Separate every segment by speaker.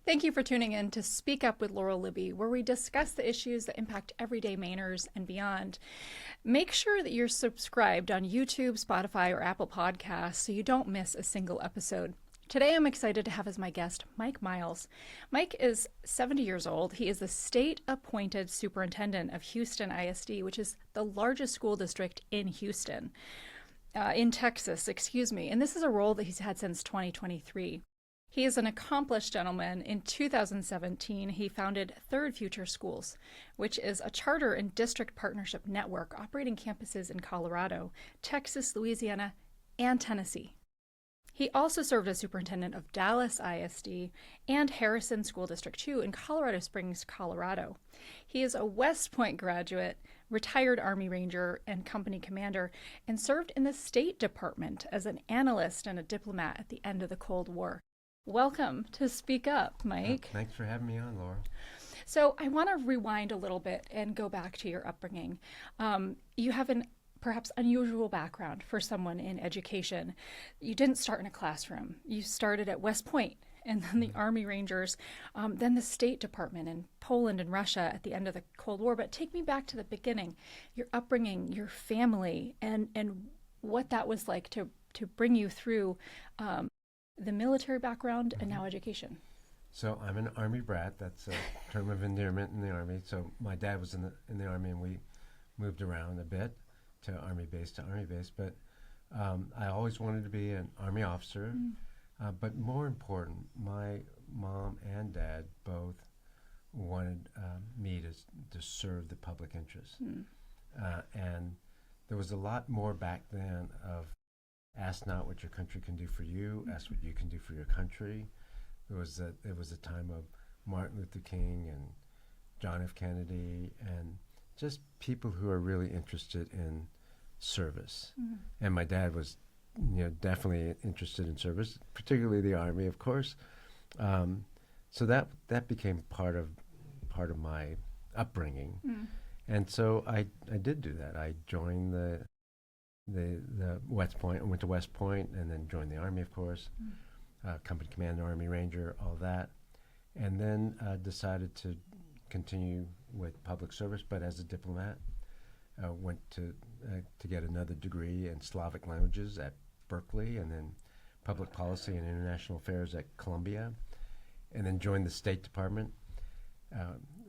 Speaker 1: Thank you for tuning in to Speak Up with Laurel Libby, where we discuss the issues that impact everyday Mainers and beyond. Make sure that you're subscribed on YouTube, Spotify, or Apple Podcasts so you don't miss a single episode. Today, I'm excited to have as my guest Mike Miles. Mike is 70 years old. He is the state-appointed superintendent of Houston ISD, which is the largest school district in Texas, and this is a role that he's had since 2023. He is an accomplished gentleman. In 2017, he founded Third Future Schools, which is a charter and district partnership network operating campuses in Colorado, Texas, Louisiana, and Tennessee. He also served as superintendent of Dallas ISD and Harrison School District 2 in Colorado Springs, Colorado. He is a West Point graduate, retired Army Ranger and company commander, and served in the State Department as an analyst and a diplomat at the end of the Cold War. Welcome to Speak Up, Mike.
Speaker 2: Thanks for having me on, Laura.
Speaker 1: So I want to rewind a little bit and go back to your upbringing. You have an perhaps unusual background for someone in education. You didn't start in a classroom. You started at West Point and then the Army Rangers, then the State Department in Poland and Russia at the end of the Cold War. But take me back to the beginning, your upbringing, your family, and what that was like to bring you through the military background and now education.
Speaker 2: So I'm an Army brat. That's a term of endearment in the Army. So my dad was in the Army, and we moved around a bit to Army base. But I always wanted to be an Army officer. But more important, my mom and dad both wanted me to serve the public interest. And there was a lot more back then of ask not what your country can do for you, ask what you can do for your country. There was a time of Martin Luther King and John F. Kennedy and just people who are really interested in service. And my dad was, definitely interested in service, particularly the Army, of course. So that became part of my upbringing. And so I did do that. I joined the West Point. I went to West Point and then joined the Army, of course, company commander, Army Ranger, all that. And then decided to continue with public service, but as a diplomat. Went to get another degree in Slavic languages at Berkeley, and then public policy and international affairs at Columbia, and then joined the State Department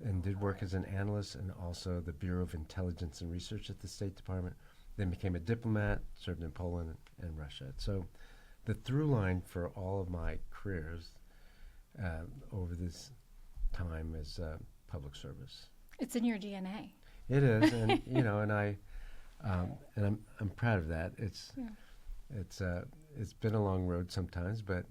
Speaker 2: and did work as an analyst and also the Bureau of Intelligence and Research at the State Department. Then became a diplomat, served in Poland and Russia. So the through line for all of my careers over this time is public service.
Speaker 1: It's in your DNA.
Speaker 2: It is, and and I'm proud of that. It's been a long road sometimes, but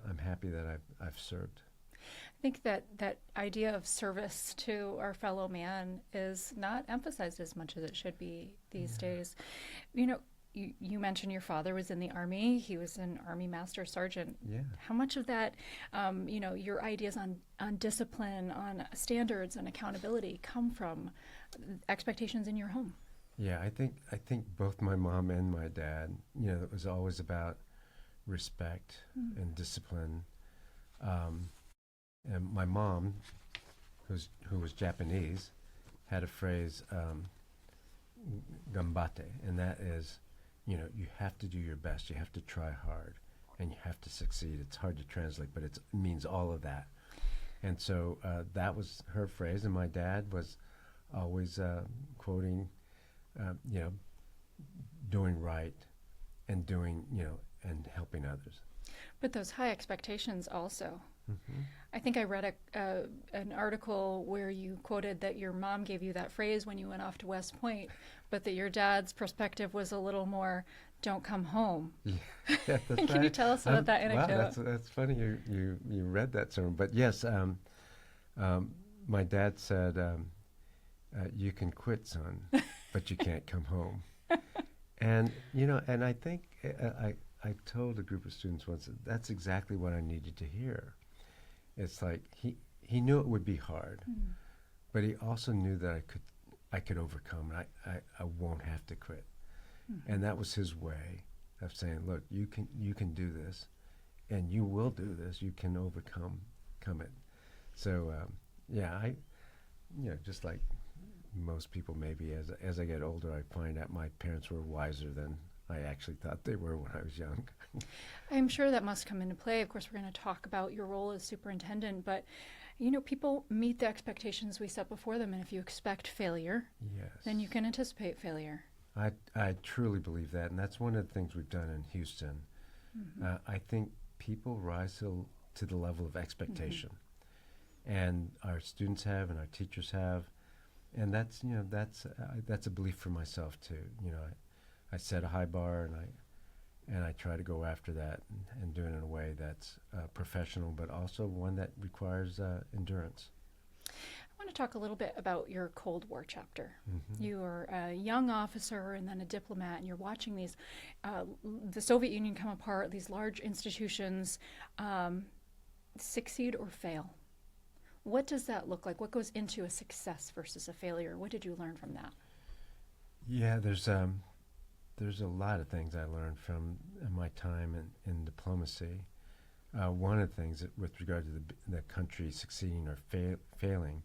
Speaker 2: I'm happy that I've served.
Speaker 1: I think that idea of service to our fellow man is not emphasized as much as it should be these days. You mentioned your father was in the Army. He was an Army Master Sergeant.
Speaker 2: Yeah.
Speaker 1: How much of that, your ideas on discipline, on standards and accountability come from expectations in your home?
Speaker 2: Yeah, I think both my mom and my dad, it was always about respect and discipline. And my mom, who was Japanese, had a phrase, "gambate," and that is, you have to do your best, you have to try hard, and you have to succeed. It's hard to translate, but it means all of that. And so that was her phrase, and my dad was always quoting, doing right and doing, and helping others.
Speaker 1: But those high expectations also. I think I read an article where you quoted that your mom gave you that phrase when you went off to West Point, but that your dad's perspective was a little more, don't come home.
Speaker 2: Yeah, that's
Speaker 1: Can
Speaker 2: right.
Speaker 1: you tell us about that anecdote?
Speaker 2: Wow, that's funny you read that sermon. But yes, my dad said, you can quit, son, but you can't come home. And, and I think I told a group of students once that's exactly what I needed to hear. It's like he knew it would be hard, but he also knew that I could overcome, and I won't have to quit. And that was his way of saying, look, you can do this, and you will do this. You can overcome overcome it. So yeah, just like most people, maybe as I get older, I find out my parents were wiser than I actually thought they were when I was young.
Speaker 1: I'm sure that must come into play. Of course, we're going to talk about your role as superintendent, but people meet the expectations we set before them, and if you expect failure,
Speaker 2: Yes.
Speaker 1: then you can anticipate failure.
Speaker 2: I truly believe that, and that's one of the things we've done in Houston. I think people rise to the level of expectation, and our students have, and our teachers have, and that's a belief for myself too. I set a high bar, and I try to go after that and do it in a way that's professional, but also one that requires endurance.
Speaker 1: I want to talk a little bit about your Cold War chapter. You were a young officer and then a diplomat, and you're watching these, the Soviet Union come apart, these large institutions succeed or fail. What does that look like? What goes into a success versus a failure? What did you learn from that?
Speaker 2: Yeah, there's a lot of things I learned from my time in diplomacy. One of the things that, with regard to the country succeeding or failing,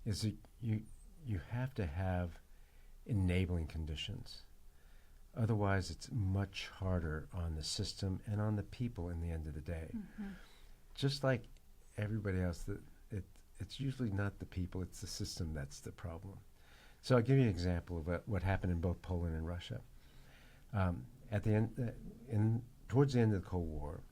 Speaker 2: is that you have to have enabling conditions. Otherwise, it's much harder on the system and on the people in the end of the day. Just like everybody else, it's usually not the people, it's the system that's the problem. So I'll give you an example of what happened in both Poland and Russia. At the end, towards the end of the Cold War,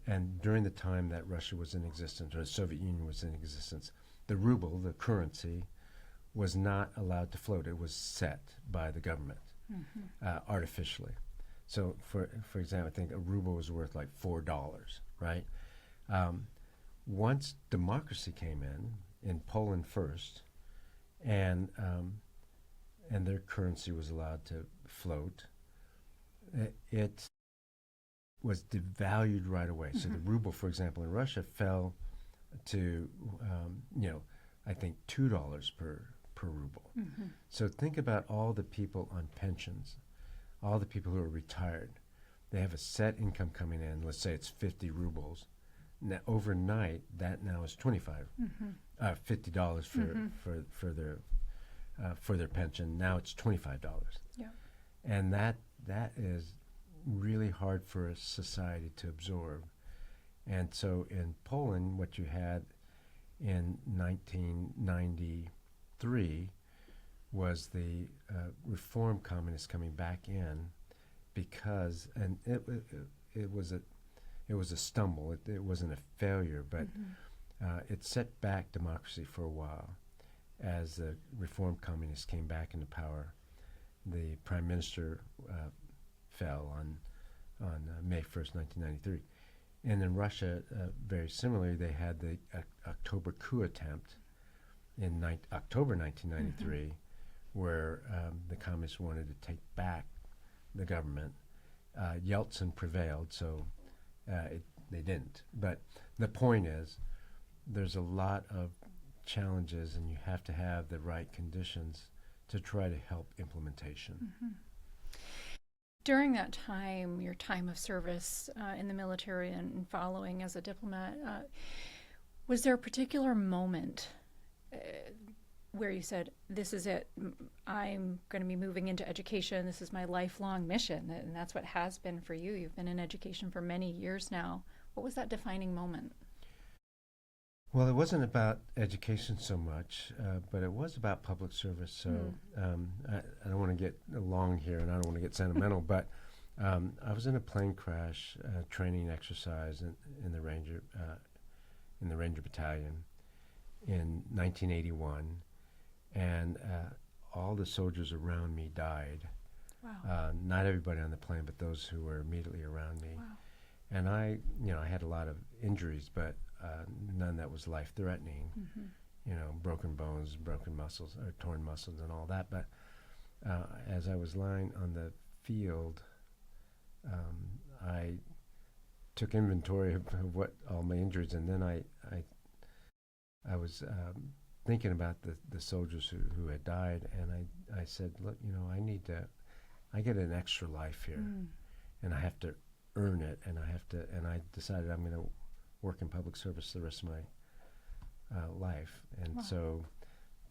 Speaker 2: and during the time that Russia was in existence, or the Soviet Union was in existence, the ruble, the currency, was not allowed to float. It was set by the government artificially. So, for example, I think a ruble was worth like $4, right? Once democracy came in Poland first, and their currency was allowed to float, it was devalued right away. So the ruble, for example, in Russia fell to, I think $2 per ruble. So think about all the people on pensions, all the people who are retired. They have a set income coming in. Let's say it's 50 rubles. Now, overnight, that now is $50 for their pension. Now it's $25.
Speaker 1: Yeah.
Speaker 2: And that is really hard for a society to absorb. And so in Poland, what you had in 1993 was the reform communists coming back in, because, and it was a stumble. It wasn't a failure, but it set back democracy for a while. As the reform communists came back into power, the prime minister fell on May 1st, 1993. And in Russia, very similarly, they had the October coup attempt in October 1993, where the communists wanted to take back the government. Yeltsin prevailed, so they didn't. But the point is, there's a lot of challenges, and you have to have the right conditions to try to help implementation.
Speaker 1: During that time, your time of service in the military and following as a diplomat, was there a particular moment where you said, this is it, I'm going to be moving into education, this is my lifelong mission, and that's what has been for you? You've been in education for many years now. What was that defining moment?
Speaker 2: Well, it wasn't about education so much, but it was about public service. So I don't want to get long here, and I don't want to get sentimental, but I was in a plane crash training exercise in the Ranger Battalion in 1981, and all the soldiers around me died.
Speaker 1: Wow.
Speaker 2: Not everybody on the plane, but those who were immediately around me.
Speaker 1: Wow.
Speaker 2: And I had a lot of injuries, but none that was life-threatening. Broken bones, broken muscles, or torn muscles, and all that. But as I was lying on the field, I took inventory of what all my injuries, and then I was thinking about the soldiers who had died, and I said, look, I get an extra life here, and I have to earn it, and I decided I'm going to work in public service the rest of my life. And
Speaker 1: Wow.
Speaker 2: so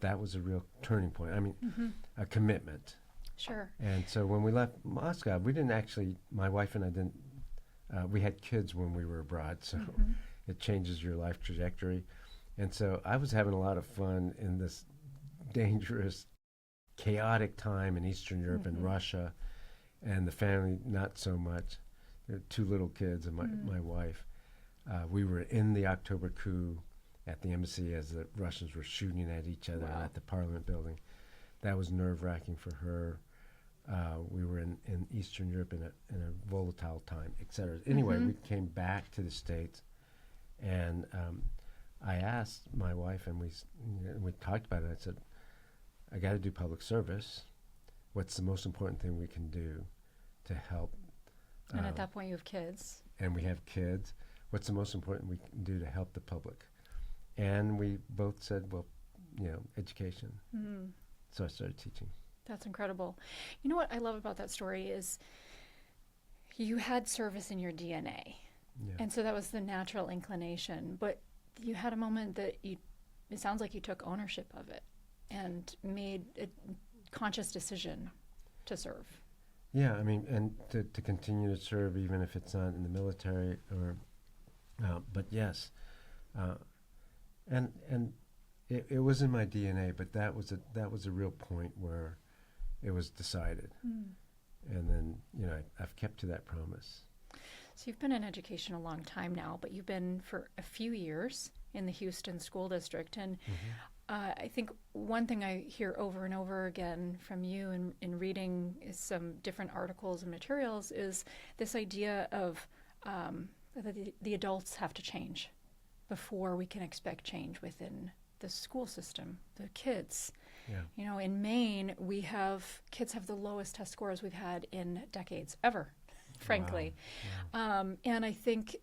Speaker 2: that was a real turning point. I mean,
Speaker 1: Mm-hmm.
Speaker 2: a commitment.
Speaker 1: Sure.
Speaker 2: And so when we left Moscow, we didn't actually, my wife and I didn't, we had kids when we were abroad, so
Speaker 1: Mm-hmm.
Speaker 2: it changes your life trajectory. And so I was having a lot of fun in this dangerous, chaotic time in Eastern Europe and
Speaker 1: Mm-hmm.
Speaker 2: Russia, and the family not so much. There were two little kids and my wife. We were in the October coup at the embassy as the Russians were shooting at each other
Speaker 1: Wow.
Speaker 2: at the Parliament building. That was nerve-wracking for her. We were in Eastern Europe in a volatile time, et cetera. Anyway,
Speaker 1: Mhm.
Speaker 2: we came back to the States, and I asked my wife, and we talked about it. I said, I got to do public service. What's the most important thing we can do to help?
Speaker 1: And at that point, you have kids.
Speaker 2: And we have kids. What's the most important we can do to help the public? And we both said, well, education.
Speaker 1: Mm.
Speaker 2: So I started teaching.
Speaker 1: That's incredible. You know what I love about that story is you had service in your DNA.
Speaker 2: Yeah.
Speaker 1: And so that was the natural inclination. But you had a moment that it sounds like you took ownership of it and made a conscious decision to serve.
Speaker 2: Yeah, I mean, and to continue to serve, even if it's not in the military, or, but yes, and it was in my DNA, but that was a real point where it was decided, and then I've kept to that promise.
Speaker 1: So you've been in education a long time now, but you've been for a few years in the Houston School District, and I think one thing I hear over and over again from you in reading some different articles and materials is this idea of that the adults have to change before we can expect change within the school system, the kids.
Speaker 2: Yeah.
Speaker 1: In Maine, kids have the lowest test scores we've had in decades, ever, frankly.
Speaker 2: Wow.
Speaker 1: And I think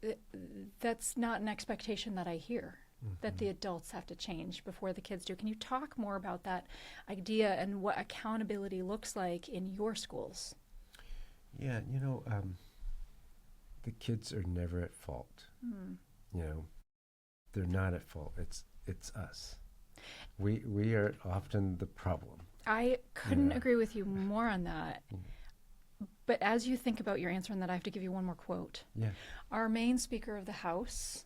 Speaker 1: that's not an expectation that I hear. That the adults have to change before the kids do. Can you talk more about that idea and what accountability looks like in your schools?
Speaker 2: Yeah, the kids are never at fault. They're not at fault. It's us. We are often the problem.
Speaker 1: I couldn't agree with you more on that. But as you think about your answer on that, I have to give you one more quote.
Speaker 2: Yeah.
Speaker 1: Our main Speaker of the House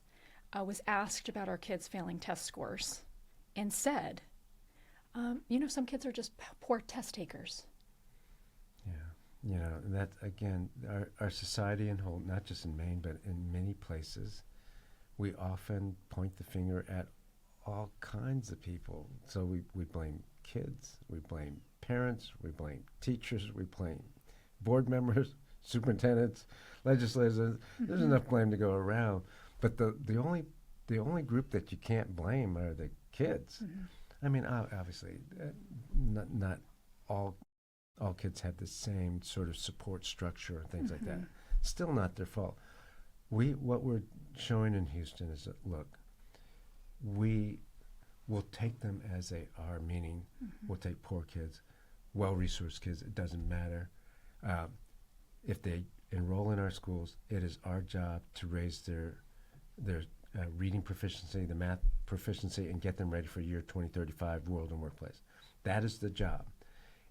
Speaker 1: was asked about our kids failing test scores and said, some kids are just poor test takers.
Speaker 2: Yeah. That, again, our society in whole, not just in Maine, but in many places, we often point the finger at all kinds of people. So we blame kids, we blame parents, we blame teachers, we blame board members, superintendents, legislators. There's enough blame to go around. But the only group that you can't blame are the kids. I mean, obviously, not all kids have the same sort of support structure and things like that. Still not their fault. What we're showing in Houston is that, look, we will take them as they are, meaning we'll take poor kids, well-resourced kids, it doesn't matter. If they enroll in our schools, it is our job to raise their reading proficiency, the math proficiency, and get them ready for year 2035 world and workplace. That is the job.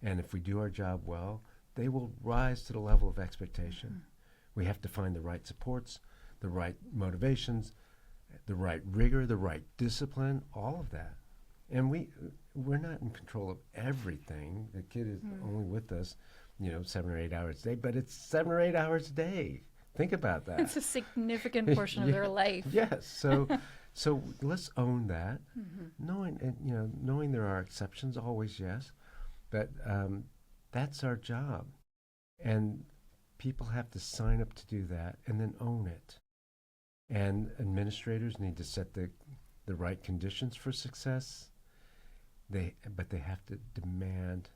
Speaker 2: And if we do our job well, they will rise to the level of expectation. We have to find the right supports, the right motivations, the right rigor, the right discipline, all of that. And we're not in control of everything. The kid is only with us, 7 or 8 hours a day, but it's 7 or 8 hours a day. Think about that.
Speaker 1: It's a significant portion of their life.
Speaker 2: Yes. So let's own that, knowing there are exceptions always, yes, but that's our job, and people have to sign up to do that and then own it. And administrators need to set the right conditions for success. But they have to demand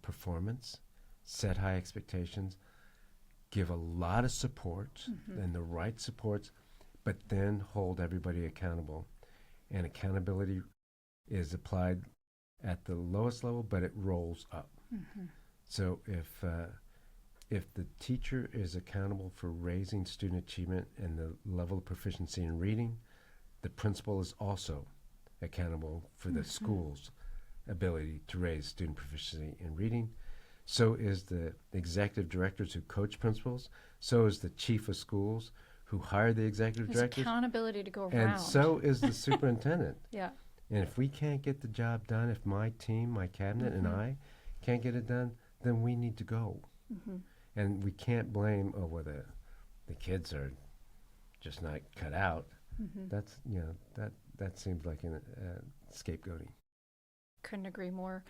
Speaker 2: performance, set high expectations, give a lot of support and the right supports, but then hold everybody accountable. And accountability is applied at the lowest level, but it rolls up. So if if the teacher is accountable for raising student achievement and the level of proficiency in reading, the principal is also accountable for the school's ability to raise student proficiency in reading. So is the executive directors who coach principals. So is the chief of schools who hire the executive
Speaker 1: There's
Speaker 2: directors.
Speaker 1: accountability to go around.
Speaker 2: And so is the superintendent.
Speaker 1: Yeah.
Speaker 2: And if we can't get the job done, if my team, my cabinet, and I can't get it done, then we need to go. And we can't blame, the kids are just not cut out. That's, that seems like scapegoating.
Speaker 1: Couldn't agree more.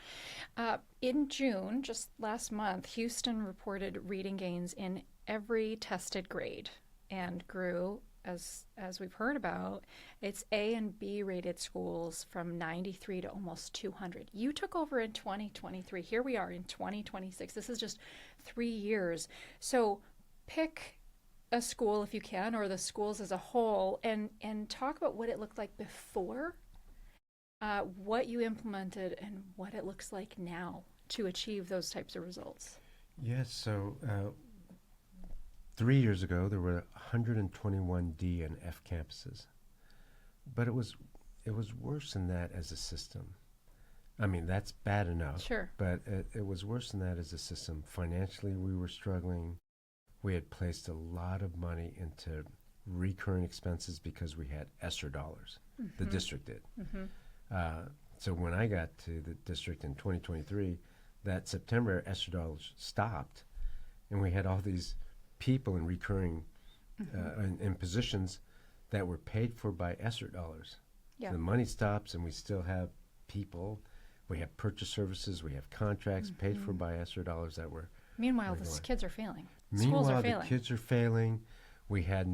Speaker 1: In June, just last month, Houston reported reading gains in every tested grade and grew, as we've heard about, its A and B rated schools from 93 to almost 200. You took over in 2023. Here we are in 2026. This is just 3 years. So pick a school if you can, or the schools as a whole, and talk about what it looked like before, what you implemented, and what it looks like now to achieve those types of results.
Speaker 2: Yes, so 3 years ago, there were 121 D and F campuses, but it was worse than that as a system. I mean, that's bad enough.
Speaker 1: Sure.
Speaker 2: But it was worse than that as a system. Financially, we were struggling. We had placed a lot of money into recurring expenses because we had ESSER dollars. The district did. So when I got to the district in 2023, that September, ESSER dollars stopped, and we had all these people in recurring in positions that were paid for by ESSER dollars.
Speaker 1: Yeah.
Speaker 2: The money stops, and we still have people. We have purchase services. We have contracts paid for by ESSER dollars that were.
Speaker 1: Meanwhile, the kids are failing.
Speaker 2: Meanwhile,
Speaker 1: Schools are failing.
Speaker 2: the kids are failing. We had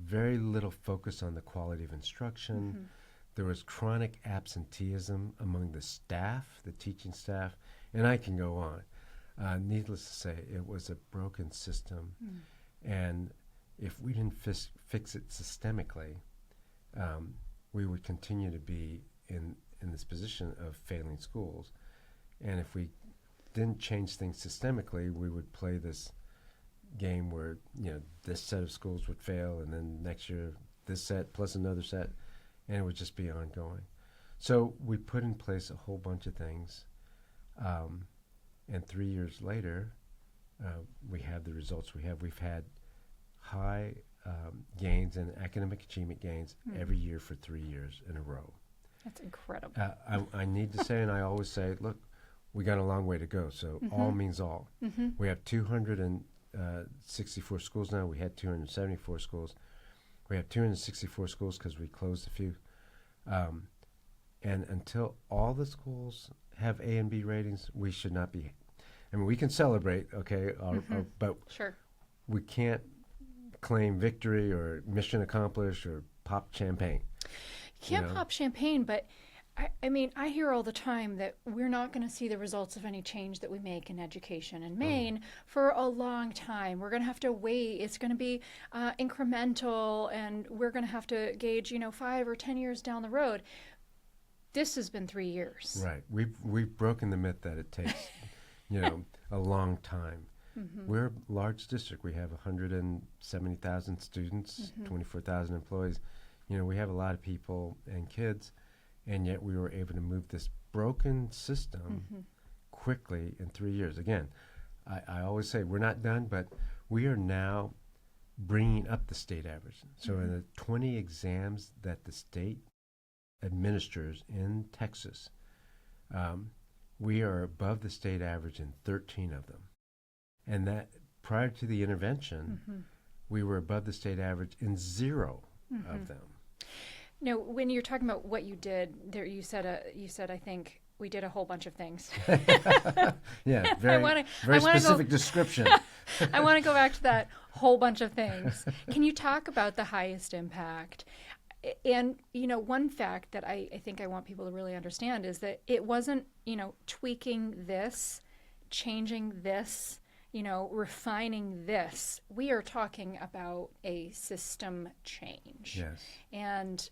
Speaker 2: very little focus on the quality of instruction. There was chronic absenteeism among the staff, the teaching staff, and I can go on. Needless to say, it was a broken system. And if we didn't fix it systemically, we would continue to be in this position of failing schools. And if we didn't change things systemically, we would play this game where, this set of schools would fail, and then next year this set plus another set, and it would just be ongoing. So we put in place a whole bunch of things, and 3 years later, we have the results we have. We've had high gains and academic achievement gains every year for 3 years in a row.
Speaker 1: That's incredible.
Speaker 2: I need to say, and I always say, look, we got a long way to go. So all means all. We have 264 schools now. We had 274 schools. We have 264 schools because we closed a few. And until all the schools have A and B ratings, we should not be. I mean, we can celebrate, okay, but
Speaker 1: Sure.
Speaker 2: we can't claim victory or mission accomplished or pop champagne.
Speaker 1: You can't pop champagne, but I mean, I hear all the time that we're not going to see the results of any change that we make in education in Maine for a long time. We're going to have to wait. It's going to be incremental, and we're going to have to gauge, 5 or 10 years down the road. This has been 3 years.
Speaker 2: Right. We've broken the myth that it takes, a long time. We're a large district. We have 170,000 students, 24,000 employees. We have a lot of people and kids, and yet we were able to move this broken system quickly in 3 years. Again, I always say we're not done, but we are now bringing up the state average. So in the 20 exams that the state administers in Texas, we are above the state average in 13 of them. And that prior to the intervention, we were above the state average in 0 of them.
Speaker 1: Now, when you're talking about what you did, there you said I think we did a whole bunch of things.
Speaker 2: Yeah, very specific description.
Speaker 1: I want to go back to that whole bunch of things. Can you talk about the highest impact? And, one fact that I think I want people to really understand is that it wasn't, tweaking this, changing this, refining this. We are talking about a system change.
Speaker 2: Yes.
Speaker 1: And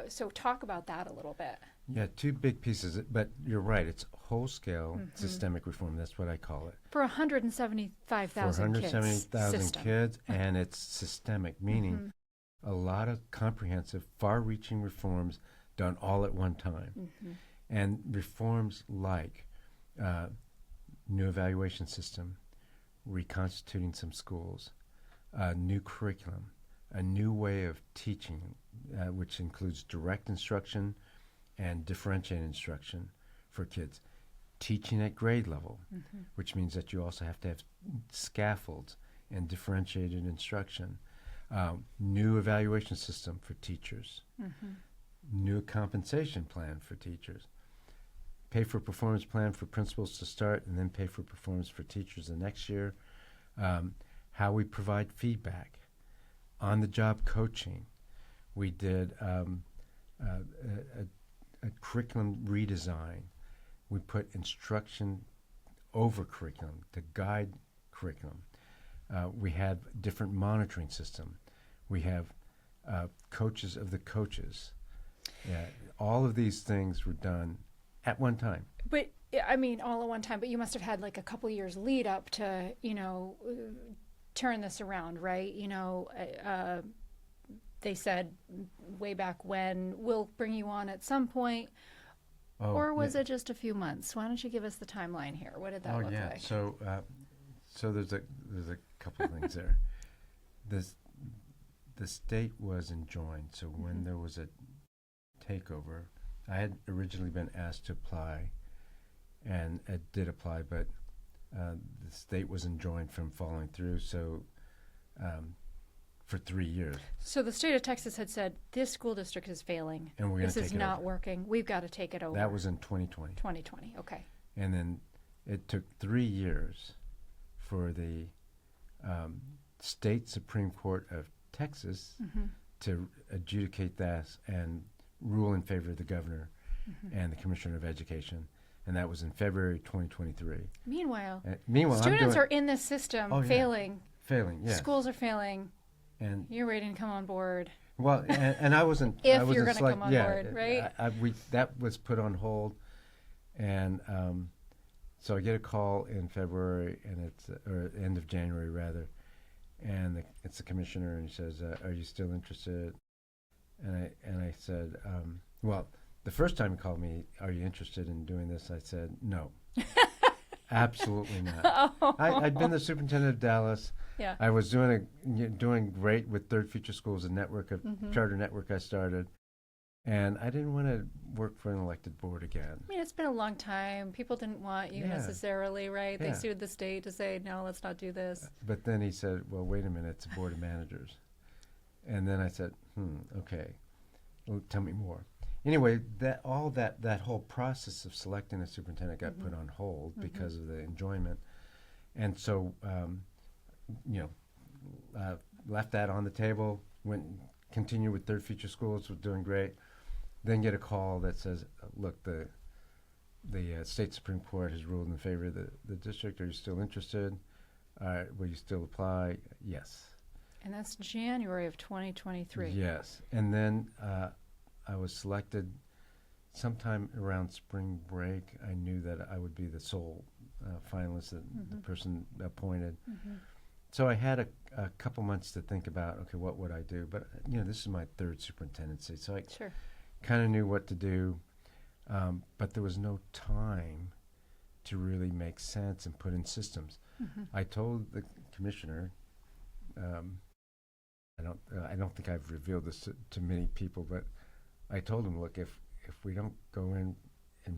Speaker 1: so talk about that a little bit.
Speaker 2: Yeah, 2 big pieces, but you're right. It's whole-scale systemic reform. That's what I call it.
Speaker 1: For 175,000 kids.
Speaker 2: 170,000
Speaker 1: system.
Speaker 2: kids, and it's systemic, meaning a lot of comprehensive, far-reaching reforms done all at one time. And reforms like new evaluation system, reconstituting some schools, a new curriculum, a new way of teaching, which includes direct instruction and differentiated instruction for kids. Teaching at grade level, which means that you also have to have scaffolds and differentiated instruction. New evaluation system for teachers. New compensation plan for teachers. Pay for performance plan for principals to start, and then pay for performance for teachers the next year. How we provide feedback. On-the-job coaching. We did a curriculum redesign. We put instruction over curriculum to guide curriculum. We have different monitoring system. We have coaches of the coaches. All of these things were done at one time.
Speaker 1: But I mean, all at one time. But you must have had like a couple years lead up to, turn this around, right? They said way back when, we'll bring you on at some point. Or was it just a few months? Why don't you give us the timeline here? What did that look like?
Speaker 2: So there's a couple of things there. The state was enjoined. So when there was a takeover, I had originally been asked to apply, and I did apply, but the state was enjoined from following through. So for 3 years.
Speaker 1: So the state of Texas had said, this school district is failing.
Speaker 2: And we're going to take it over.
Speaker 1: This is not working. We've got to take it over.
Speaker 2: That was in 2020.
Speaker 1: 2020, okay.
Speaker 2: And then it took 3 years for the state Supreme Court of Texas to adjudicate that and rule in favor of the governor and the commissioner of education. And that was in February 2023.
Speaker 1: Meanwhile,
Speaker 2: students
Speaker 1: are in this system failing.
Speaker 2: Failing, yes.
Speaker 1: Schools are failing.
Speaker 2: And
Speaker 1: you're ready to come on board.
Speaker 2: Well, and I wasn't.
Speaker 1: If
Speaker 2: I wasn't
Speaker 1: you're going to come on board, right?
Speaker 2: That was put on hold, and so I get a call in February, and it's or end of January rather, and it's the commissioner, and he says, "Are you still interested?" And I said, "Well, the first time he called me, are you interested in doing this?" I said, "No." Absolutely not. I'd been the superintendent of Dallas.
Speaker 1: Yeah.
Speaker 2: I was doing great with Third Future Schools, a network, a charter network I started, and I didn't want to work for an elected board again.
Speaker 1: I mean, it's been a long time. People didn't want you necessarily, right? They sued the state to say, no, let's not do this.
Speaker 2: But then he said, well, wait a minute, it's a board of managers. And then I said, okay, well, tell me more. Anyway, that whole process of selecting a superintendent got put on hold because of the enjoyment. And so, left that on the table, continued with Third Future Schools, was doing great. Then get a call that says, look, the state Supreme Court has ruled in favor of the district. Are you still interested? Will you still apply? Yes.
Speaker 1: And that's January of 2023.
Speaker 2: Yes. And then I was selected sometime around spring break. I knew that I would be the sole finalist, the person appointed. So I had a couple months to think about, okay, what would I do? But, this is my third superintendency, so I kind of knew what to do. But there was no time to really make sense and put in systems. I told the commissioner, I don't think I've revealed this to many people, but I told him, look, if we don't go in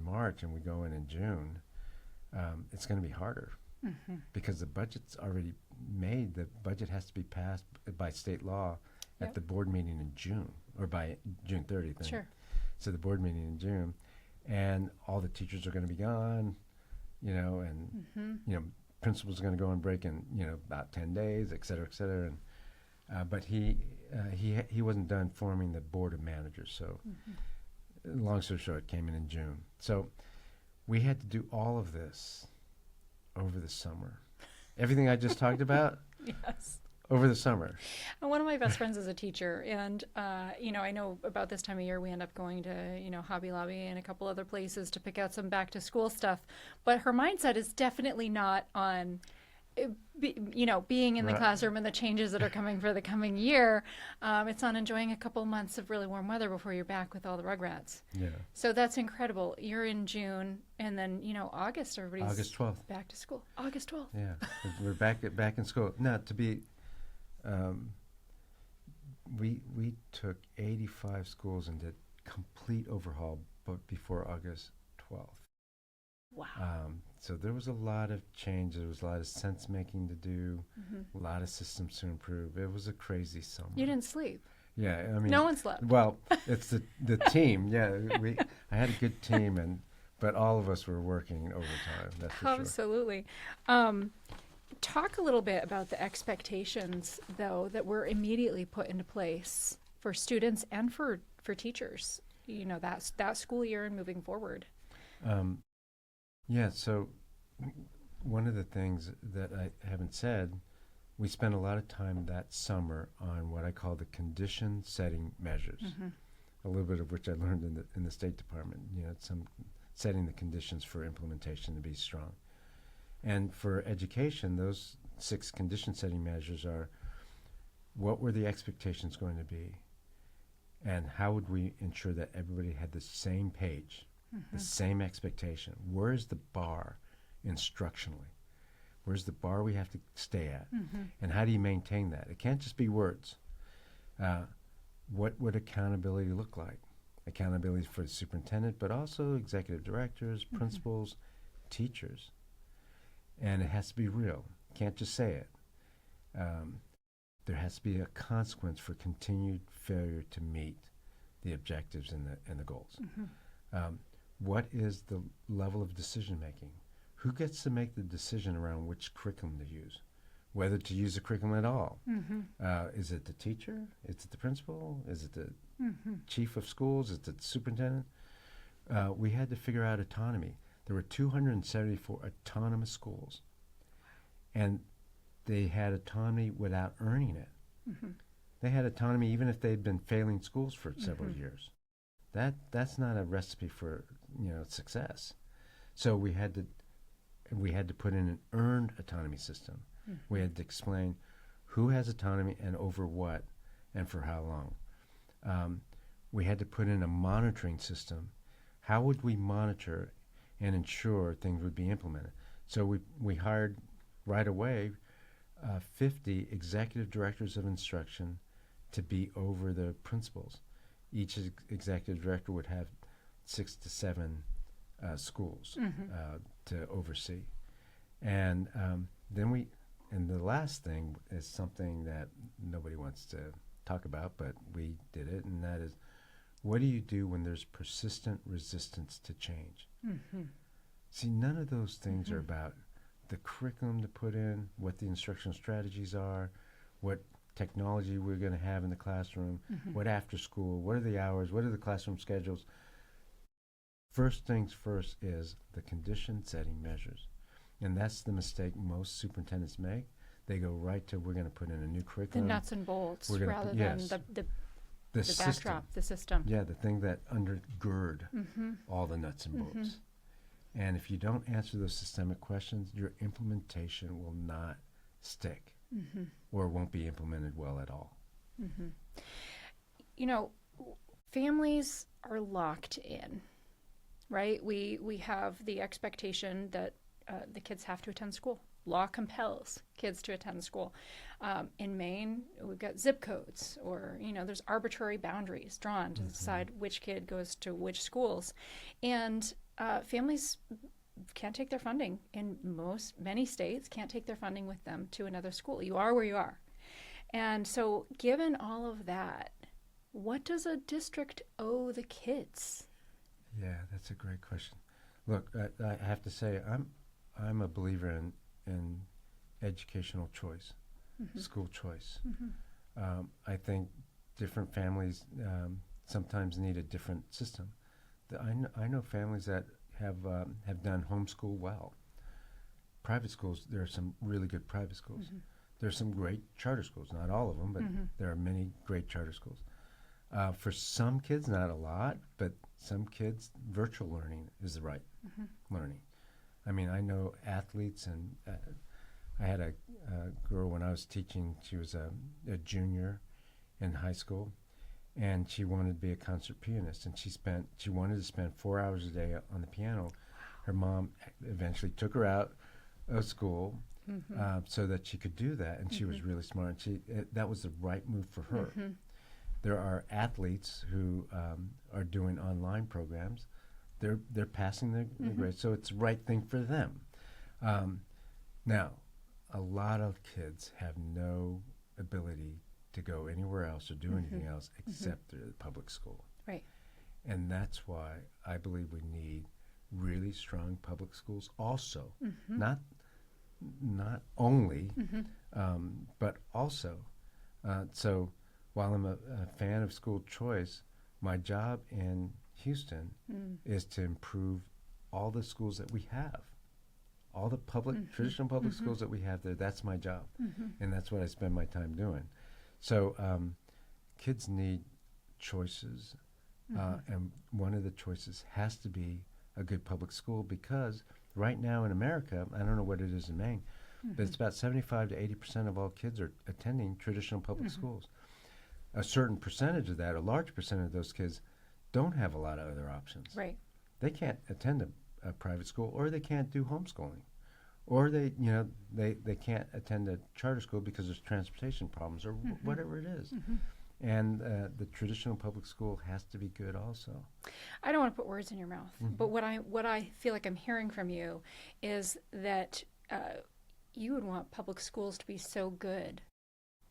Speaker 2: March and we go in June, it's going to be harder because the budget's already made. The budget has to be passed by state law at the board meeting in June, or by June 30th.
Speaker 1: Sure.
Speaker 2: So the board meeting in June, and all the teachers are going to be gone, and principals are going to go on break in about 10 days, et cetera, et cetera. And but he wasn't done forming the board of managers. So long story short, it came in June. So we had to do all of this over the summer. Everything I just talked about, over the summer.
Speaker 1: And one of my best friends is a teacher, and I know about this time of year we end up going to Hobby Lobby and a couple other places to pick out some back to school stuff. But her mindset is definitely not on, being in the
Speaker 2: Right.
Speaker 1: classroom and the changes that are coming for the coming year. It's on enjoying a couple months of really warm weather before you're back with all the Rugrats.
Speaker 2: Yeah.
Speaker 1: So that's incredible. You're in June, and then August. Everybody's
Speaker 2: August 12th.
Speaker 1: back to school. August 12th.
Speaker 2: Yeah. We're back in school. Now, to be, we took 85 schools and did complete overhaul, but before August 12th.
Speaker 1: Wow.
Speaker 2: So there was a lot of change. There was a lot of sense making to do, a lot of systems to improve. It was a crazy summer.
Speaker 1: You didn't sleep.
Speaker 2: Yeah, I mean,
Speaker 1: No one slept.
Speaker 2: Well, it's the team. Yeah, I had a good team, but all of us were working overtime. That's for sure.
Speaker 1: Absolutely. Talk a little bit about the expectations, though, that were immediately put into place for students and for teachers. That school year and moving forward.
Speaker 2: Yeah, so one of the things that I haven't said, we spent a lot of time that summer on what I call the condition setting measures, a little bit of which I learned in the State Department, some setting the conditions for implementation to be strong. And for education, those 6 condition setting measures are, what were the expectations going to be, and how would we ensure that everybody had the same page, the same expectation? Where's the bar instructionally? Where's the bar we have to stay at? And how do you maintain that? It can't just be words. What would accountability look like? Accountability for the superintendent, but also executive directors, principals, teachers. And it has to be real. Can't just say it. There has to be a consequence for continued failure to meet the objectives and the goals. What is the level of decision making? Who gets to make the decision around which curriculum to use? Whether to use a curriculum at all? Is it the teacher? Is it the principal? Is it the chief of schools? Is it the superintendent? We had to figure out autonomy. There were 274 autonomous schools, and they had autonomy without earning it. They had autonomy even if they'd been failing schools for several years. That's not a recipe for success. So we had to put in an earned autonomy system. We had to explain who has autonomy and over what and for how long. We had to put in a monitoring system. How would we monitor and ensure things would be implemented? So we hired right away 50 executive directors of instruction to be over the principals. Each executive director would have 6 to 7 schools to oversee. And then the last thing is something that nobody wants to talk about, but we did it, and that is, what do you do when there's persistent resistance to change? See, none of those things are about the curriculum to put in, what the instructional strategies are, what technology we're going to have in the classroom, what after school, what are the hours, what are the classroom schedules. First things first is the condition setting measures. And that's the mistake most superintendents make. They go right to, we're going to put in a new
Speaker 1: The
Speaker 2: curriculum.
Speaker 1: nuts and bolts
Speaker 2: We're gonna
Speaker 1: rather
Speaker 2: put-
Speaker 1: than
Speaker 2: yes.
Speaker 1: the
Speaker 2: system.
Speaker 1: backdrop, the system.
Speaker 2: Yeah, the thing that undergird all the nuts and bolts. And if you don't answer those systemic questions, your implementation will not stick or won't be implemented well at all.
Speaker 1: Families are locked in, right? We have the expectation that the kids have to attend school. Law compels kids to attend school. In Maine, we've got zip codes, or there's arbitrary boundaries drawn to decide which kid goes to which schools, and families can't take their funding in many states. Can't take their funding with them to another school. You are where you are, and so given all of that, what does a district owe the kids?
Speaker 2: Yeah, that's a great question. Look, I have to say, I'm a believer in educational choice, school choice. I think different families sometimes need a different system. I know families that have done homeschool well. Private schools, there are some really good private schools. There's some great charter schools, not all of them, but there are many great charter schools. For some kids, not a lot, but some kids, virtual learning is the right learning. I mean, I know athletes, and I had a girl when I was teaching. She was a junior in high school, and she wanted to be a concert pianist, and she wanted to spend 4 hours a day on the piano. Her mom eventually took her out of school so that she could do that, and she was really smart. And that was the right move for her. There are athletes who are doing online programs. They're passing their grades, so it's the right thing for them. Now, a lot of kids have no ability to go anywhere else or do anything else except the public school.
Speaker 1: Right.
Speaker 2: And that's why I believe we need really strong public schools also, not only, but also. So while I'm a fan of school choice, my job in Houston is to improve all the schools that we have. All the traditional public schools that we have there, that's my job. And that's what I spend my time doing. So kids need choices, and one of the choices has to be a good public school, because right now in America, I don't know what it is in Maine, but it's about 75 to 80% of all kids are attending traditional public schools. A certain percentage of that, a large percentage of those kids, don't have a lot of other options.
Speaker 1: Right.
Speaker 2: They can't attend a private school, or they can't do homeschooling, or they can't attend a charter school because there's transportation problems, or whatever it is. And the traditional public school has to be good also.
Speaker 1: I don't want to put words in your mouth, but what I feel like I'm hearing from you is that you would want public schools to be so good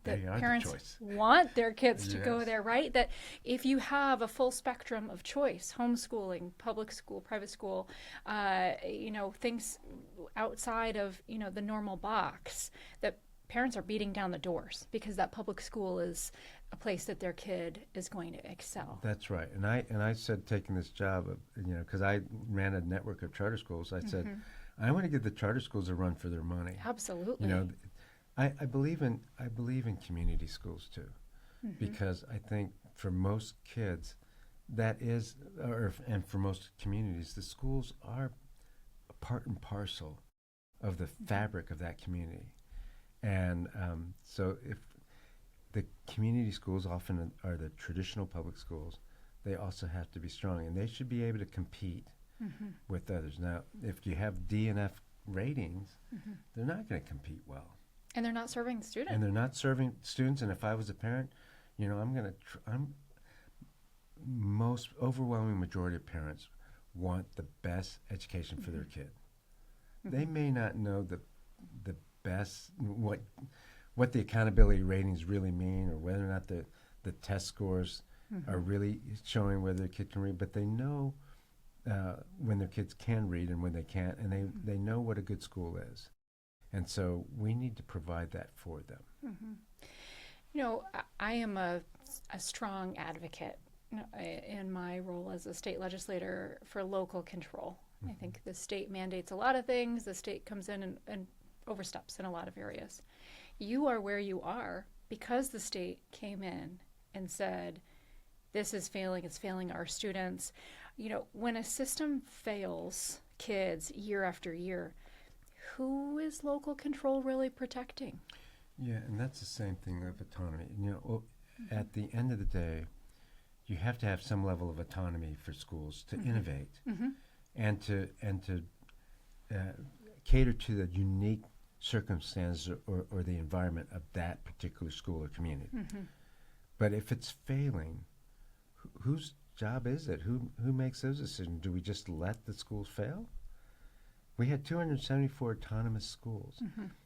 Speaker 1: that parents want their kids to go there, right? That if you have a full spectrum of choice, homeschooling, public school, private school, things outside of, the normal box, that parents are beating down the doors because that public school is a place that their kid is going to excel.
Speaker 2: That's right. And I said, taking this job, because I ran a network of charter schools, I said, I want to give the charter schools a run for their money.
Speaker 1: Absolutely.
Speaker 2: I believe in community schools too, because I think for most kids, and for most communities, the schools are a part and parcel of the fabric of that community. And so if the community schools often are the traditional public schools, they also have to be strong, and they should be able to compete with others. Now, if you have D and F ratings, they're not going to compete well.
Speaker 1: And they're not serving students.
Speaker 2: And they're not serving students. And if I was a parent, most overwhelming majority of parents want the best education for their kid. They may not know the best, what the accountability ratings really mean, or whether or not the test scores are really showing whether their kid can read, but they know when their kids can read and when they can't, and they know what a good school is. And so we need to provide that for them.
Speaker 1: I am a strong advocate in my role as a state legislator for local control. I think the state mandates a lot of things. The state comes in and oversteps in a lot of areas. You are where you are because the state came in and said, this is failing, it's failing our students. When a system fails kids year after year, who is local control really protecting?
Speaker 2: Yeah, and that's the same thing of autonomy. At the end of the day, you have to have some level of autonomy for schools to innovate and to cater to the unique circumstances or the environment of that particular school or community. But if it's failing, whose job is it? Who makes those decisions? Do we just let the schools fail? We had 274 autonomous schools.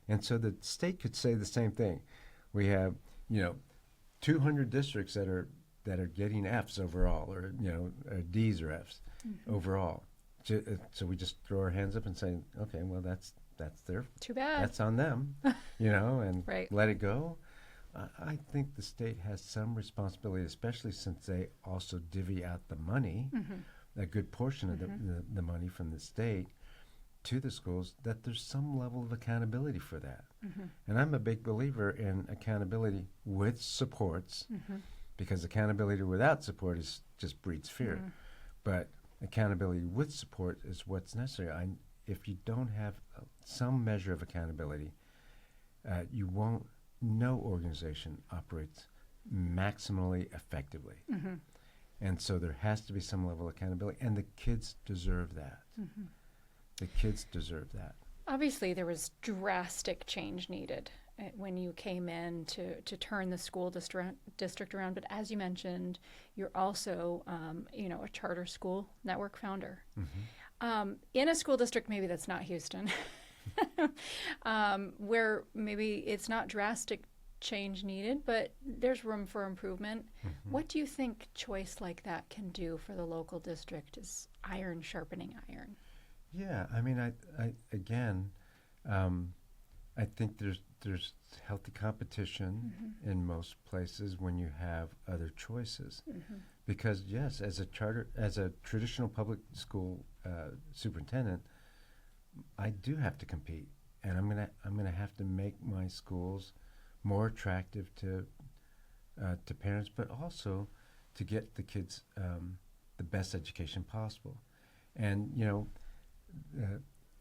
Speaker 2: And so the state could say the same thing. We have, 200 districts that are getting Fs overall, or Ds or Fs overall. So we just throw our hands up and say, okay, well, that's their,
Speaker 1: too bad.
Speaker 2: that's on them, and
Speaker 1: right.
Speaker 2: Let it go. I think the state has some responsibility, especially since they also divvy out the money, a good portion of the money from the state, to the schools, that there's some level of accountability for that. And I'm a big believer in accountability with supports, because accountability without support is just breeds fear. But accountability with support is what's necessary. If you don't have some measure of accountability, you won't. No organization operates maximally effectively. And so there has to be some level of accountability, and the kids deserve that. The kids deserve that.
Speaker 1: Obviously, there was drastic change needed when you came in to turn the school district around. But as you mentioned, you're also, a charter school network founder. In a school district maybe that's not Houston, where maybe it's not drastic change needed, but there's room for improvement. What do you think choice like that can do for the local district? Is iron sharpening iron?
Speaker 2: Yeah, I mean, I think there's healthy competition in most places when you have other choices, because yes, as a traditional public school superintendent, I do have to compete, and I'm gonna have to make my schools more attractive to parents, but also to get the kids the best education possible. And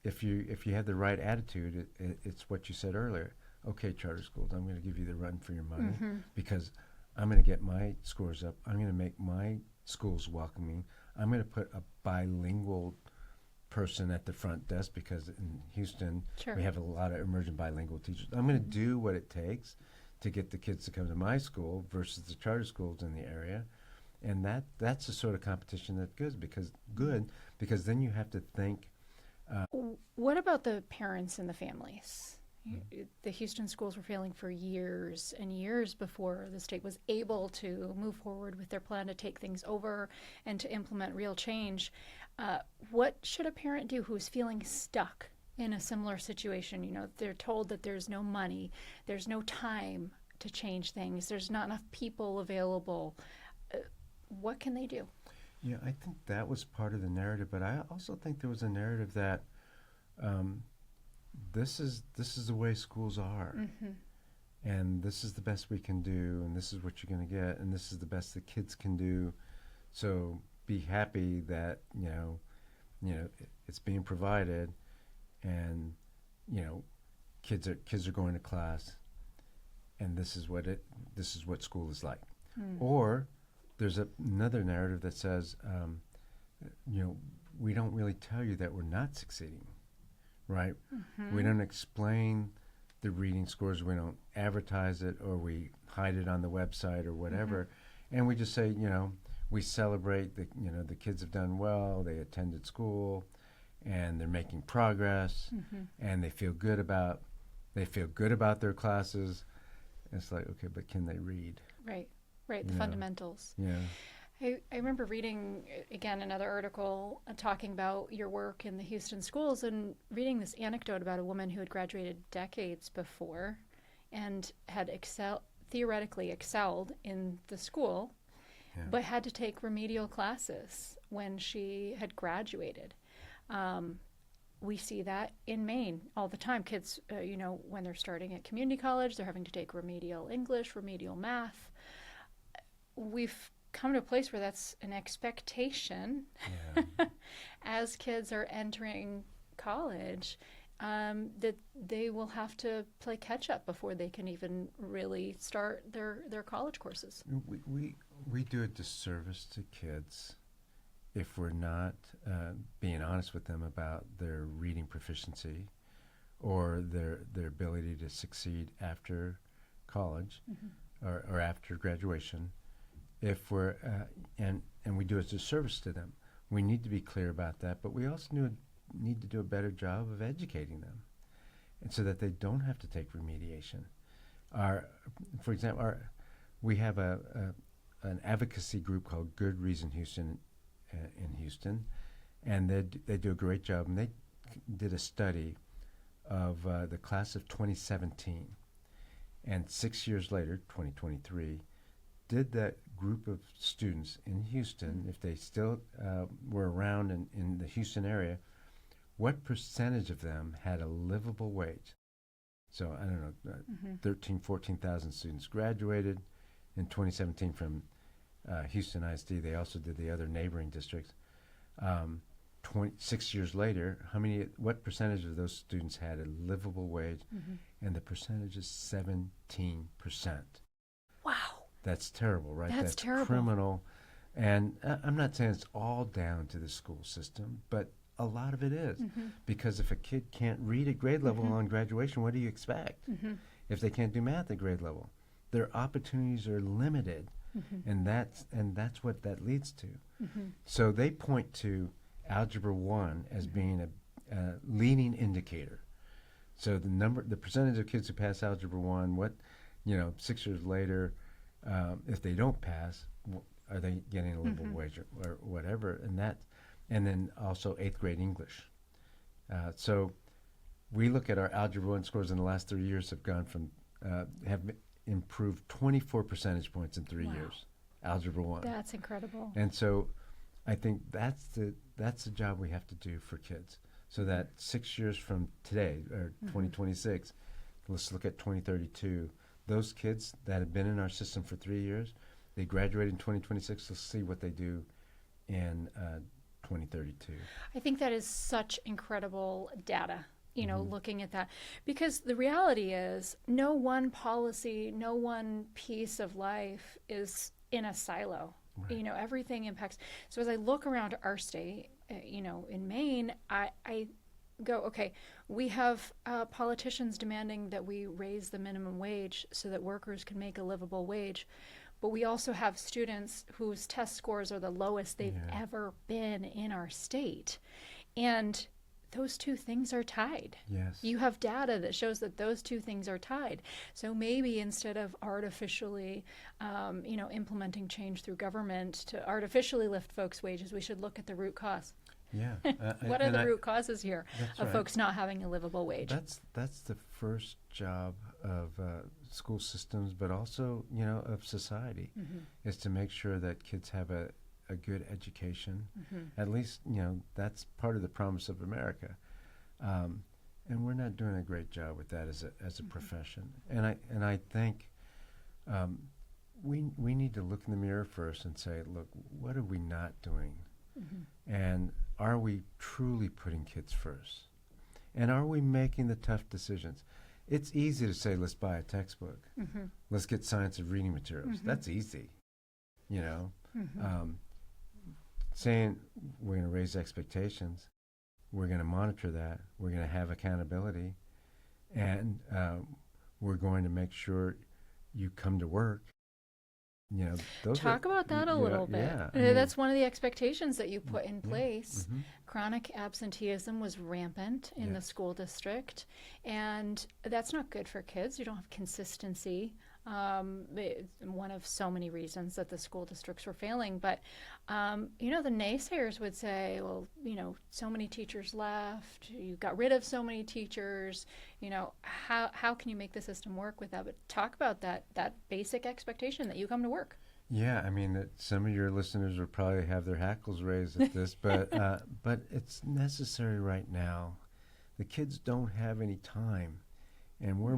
Speaker 2: if you have the right attitude, it's what you said earlier. Okay, charter schools, I'm going to give you the run for your money, because I'm going to get my scores up. I'm going to make my schools welcoming. I'm going to put a bilingual person at the front desk, because in Houston we have a lot of emerging bilingual teachers. I'm going to do what it takes to get the kids to come to my school versus the charter schools in the area. And that's the sort of competition that's good, because then you have to think.
Speaker 1: What about the parents and the families? The Houston schools were failing for years and years before the state was able to move forward with their plan to take things over and to implement real change. What should a parent do who's feeling stuck in a similar situation? They're told that there's no money, there's no time to change things, there's not enough people available. What can they do?
Speaker 2: Yeah, I think that was part of the narrative, but I also think there was a narrative that this is the way schools are, and this is the best we can do, and this is what you're going to get, and this is the best the kids can do. So be happy that it's being provided, and kids are going to class, and this is what school is like. Or there's another narrative that says, we don't really tell you that we're not succeeding, right? We don't explain the reading scores, we don't advertise it, or we hide it on the website or whatever, and we just say, we celebrate the kids have done well, they attended school, and they're making progress, and they feel good about their classes. It's like, okay, but can they read?
Speaker 1: Right, the fundamentals.
Speaker 2: Yeah.
Speaker 1: I remember reading, again, another article talking about your work in the Houston schools, and reading this anecdote about a woman who had graduated decades before and had theoretically excelled in the school, but had to take remedial classes when she had graduated. We see that in Maine all the time. Kids, when they're starting at community college, they're having to take remedial English, remedial math. We've come to a place where that's an expectation as kids are entering college, that they will have to play catch up before they can even really start their college courses.
Speaker 2: We do a disservice to kids if we're not being honest with them about their reading proficiency or their ability to succeed after college or after graduation. If we're and we do a disservice to them, we need to be clear about that. But we also need to do a better job of educating them, and so that they don't have to take remediation. For example, we have an advocacy group called Good Reason Houston in Houston, and they do a great job. And they did a study of the class of 2017, and 6 years later, 2023. Did that group of students in Houston, if they still were around in the Houston area, what percentage of them had a livable wage? So I don't know, 14,000 students graduated in 2017 from Houston ISD. They also did the other neighboring districts. 6 years later, what percentage of those students had a livable wage? And the percentage is 17%.
Speaker 1: Wow.
Speaker 2: That's terrible, right?
Speaker 1: That's terrible.
Speaker 2: Criminal. And I'm not saying it's all down to the school system, but a lot of it is. Because if a kid can't read at grade level on graduation, what do you expect? If they can't do math at grade level, their opportunities are limited. And that's what that leads to. So they point to Algebra 1 as being a leading indicator. So the percentage of kids who pass Algebra 1, 6 years later, if they don't pass, are they getting a livable wage or whatever? And then also 8th grade English. So we look at our Algebra 1 scores in the last 3 years have improved 24 percentage points in 3 years. Algebra 1.
Speaker 1: That's incredible.
Speaker 2: And so I think that's the job we have to do for kids. So that 6 years from today, or 2026, let's look at 2032, those kids that have been in our system for 3 years, they graduate in 2026, let's see what they do in 2032.
Speaker 1: I think that is such incredible data, looking at that. Because the reality is no one policy, no one piece of life is in a silo. Right. Everything impacts. So as I look around our state, in Maine, I go, okay, we have politicians demanding that we raise the minimum wage so that workers can make a livable wage. But we also have students whose test scores are the lowest they've ever been in our state. And those two things are tied.
Speaker 2: Yes.
Speaker 1: You have data that shows that those two things are tied. So maybe instead of artificially, implementing change through government to artificially lift folks' wages, we should look at the root cause.
Speaker 2: Yeah.
Speaker 1: What are the root causes here of
Speaker 2: right.
Speaker 1: folks not having a livable wage?
Speaker 2: That's the first job of school systems, but also, of society, is to make sure that kids have a good education. At least, that's part of the promise of America. And we're not doing a great job with that as a profession. And I think we need to look in the mirror first and say, look, what are we not doing? And are we truly putting kids first? And are we making the tough decisions? It's easy to say, let's buy a textbook. Let's get science and reading materials. That's easy, saying we're going to raise expectations, we're going to monitor that, we're going to have accountability, and we're going to make sure you come to work.
Speaker 1: Talk about that a little bit.
Speaker 2: Yeah,
Speaker 1: that's one of the expectations that you put in place. Chronic absenteeism was rampant in the school district, and that's not good for kids. You don't have consistency. One of so many reasons that the school districts were failing. But, the naysayers would say, well, so many teachers left, you got rid of so many teachers, how can you make the system work with that? But talk about that basic expectation that you come to work.
Speaker 2: Yeah, some of your listeners would probably have their hackles raised at this, but it's necessary right now. The kids don't have any time, and we're,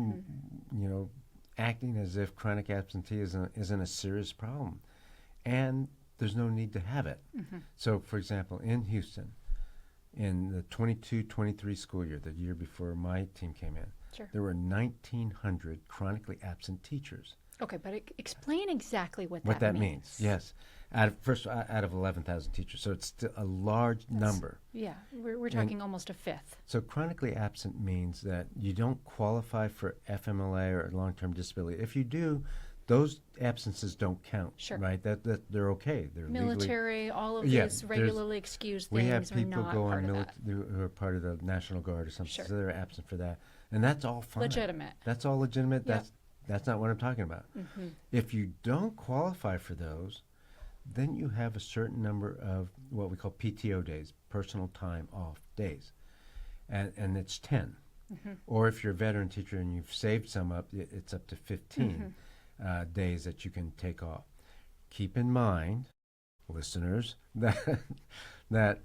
Speaker 2: acting as if chronic absenteeism isn't a serious problem, and there's no need to have it. So, for example, in Houston, in the 22-23 school year, the year before my team came in, there were 1,900 chronically absent teachers.
Speaker 1: Okay, but explain exactly what
Speaker 2: that means. Yes. Out of 11,000 teachers, so it's still a large number.
Speaker 1: Yeah, we're talking almost a fifth.
Speaker 2: So chronically absent means that you don't qualify for FMLA or long-term disability. If you do, those absences don't count, right? That they're okay. They're
Speaker 1: military,
Speaker 2: legally,
Speaker 1: all of these regularly excused things.
Speaker 2: We have people
Speaker 1: are not
Speaker 2: go
Speaker 1: part
Speaker 2: on
Speaker 1: of that.
Speaker 2: who are part of the National Guard or something, so they're absent for that, and that's all fine.
Speaker 1: Legitimate.
Speaker 2: That's all legitimate. That's not what I'm talking about. If you don't qualify for those, then you have a certain number of what we call PTO days, personal time off days, and it's 10. Or if you're a veteran teacher and you've saved some up, it's up to 15 days that you can take off. Keep in mind, listeners, that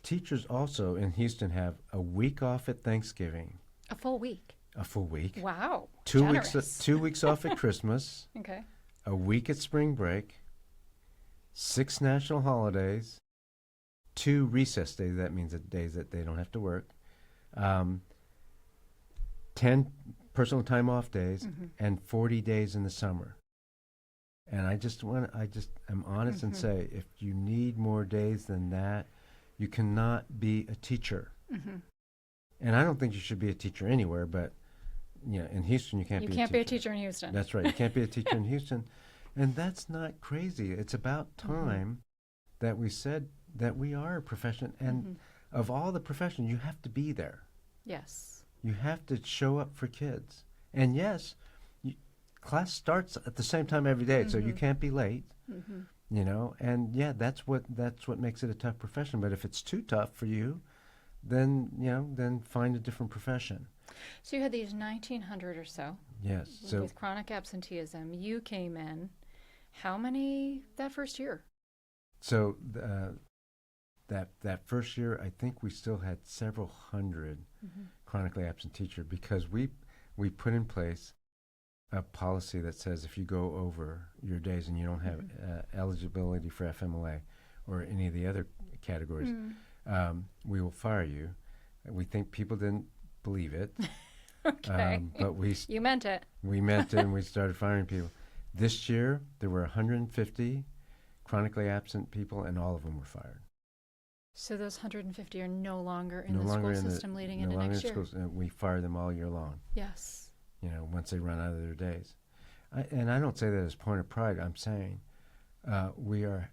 Speaker 2: teachers also in Houston have a week off at Thanksgiving.
Speaker 1: A full week.
Speaker 2: A full week.
Speaker 1: Wow.
Speaker 2: 2
Speaker 1: Generous.
Speaker 2: weeks. 2 weeks off at Christmas.
Speaker 1: Okay.
Speaker 2: A week at spring break. 6 national holidays. 2 recess days. That means the days that they don't have to work. 10 personal time off days, and 40 days in the summer. And I'm honest and say, if you need more days than that, you cannot be a teacher. And I don't think you should be a teacher anywhere, but in Houston you can't be a teacher.
Speaker 1: You can't be a teacher in Houston.
Speaker 2: That's right. You can't be a teacher in Houston. And that's not crazy. It's about time that we said that we are a profession. And of all the professions, you have to be there.
Speaker 1: Yes.
Speaker 2: You have to show up for kids. And yes, class starts at the same time every day, so you can't be late. And yeah, that's what makes it a tough profession. But if it's too tough for you, then find a different profession.
Speaker 1: So you had these 1,900 or so.
Speaker 2: Yes. So
Speaker 1: with chronic absenteeism, you came in. How many that first year?
Speaker 2: So that first year, I think we still had several hundred chronically absent teachers, because we put in place a policy that says if you go over your days and you don't have eligibility for FMLA or any of the other categories, we will fire you. We think people didn't believe it.
Speaker 1: Okay.
Speaker 2: But
Speaker 1: you meant it.
Speaker 2: We meant it, and we started firing people. This year, there were 150 chronically absent people, and all of them were fired.
Speaker 1: So those 150 are no longer in the school system leading into next year?
Speaker 2: We fire them all year long.
Speaker 1: Yes.
Speaker 2: Once they run out of their days. And I don't say that as a point of pride. I'm saying we are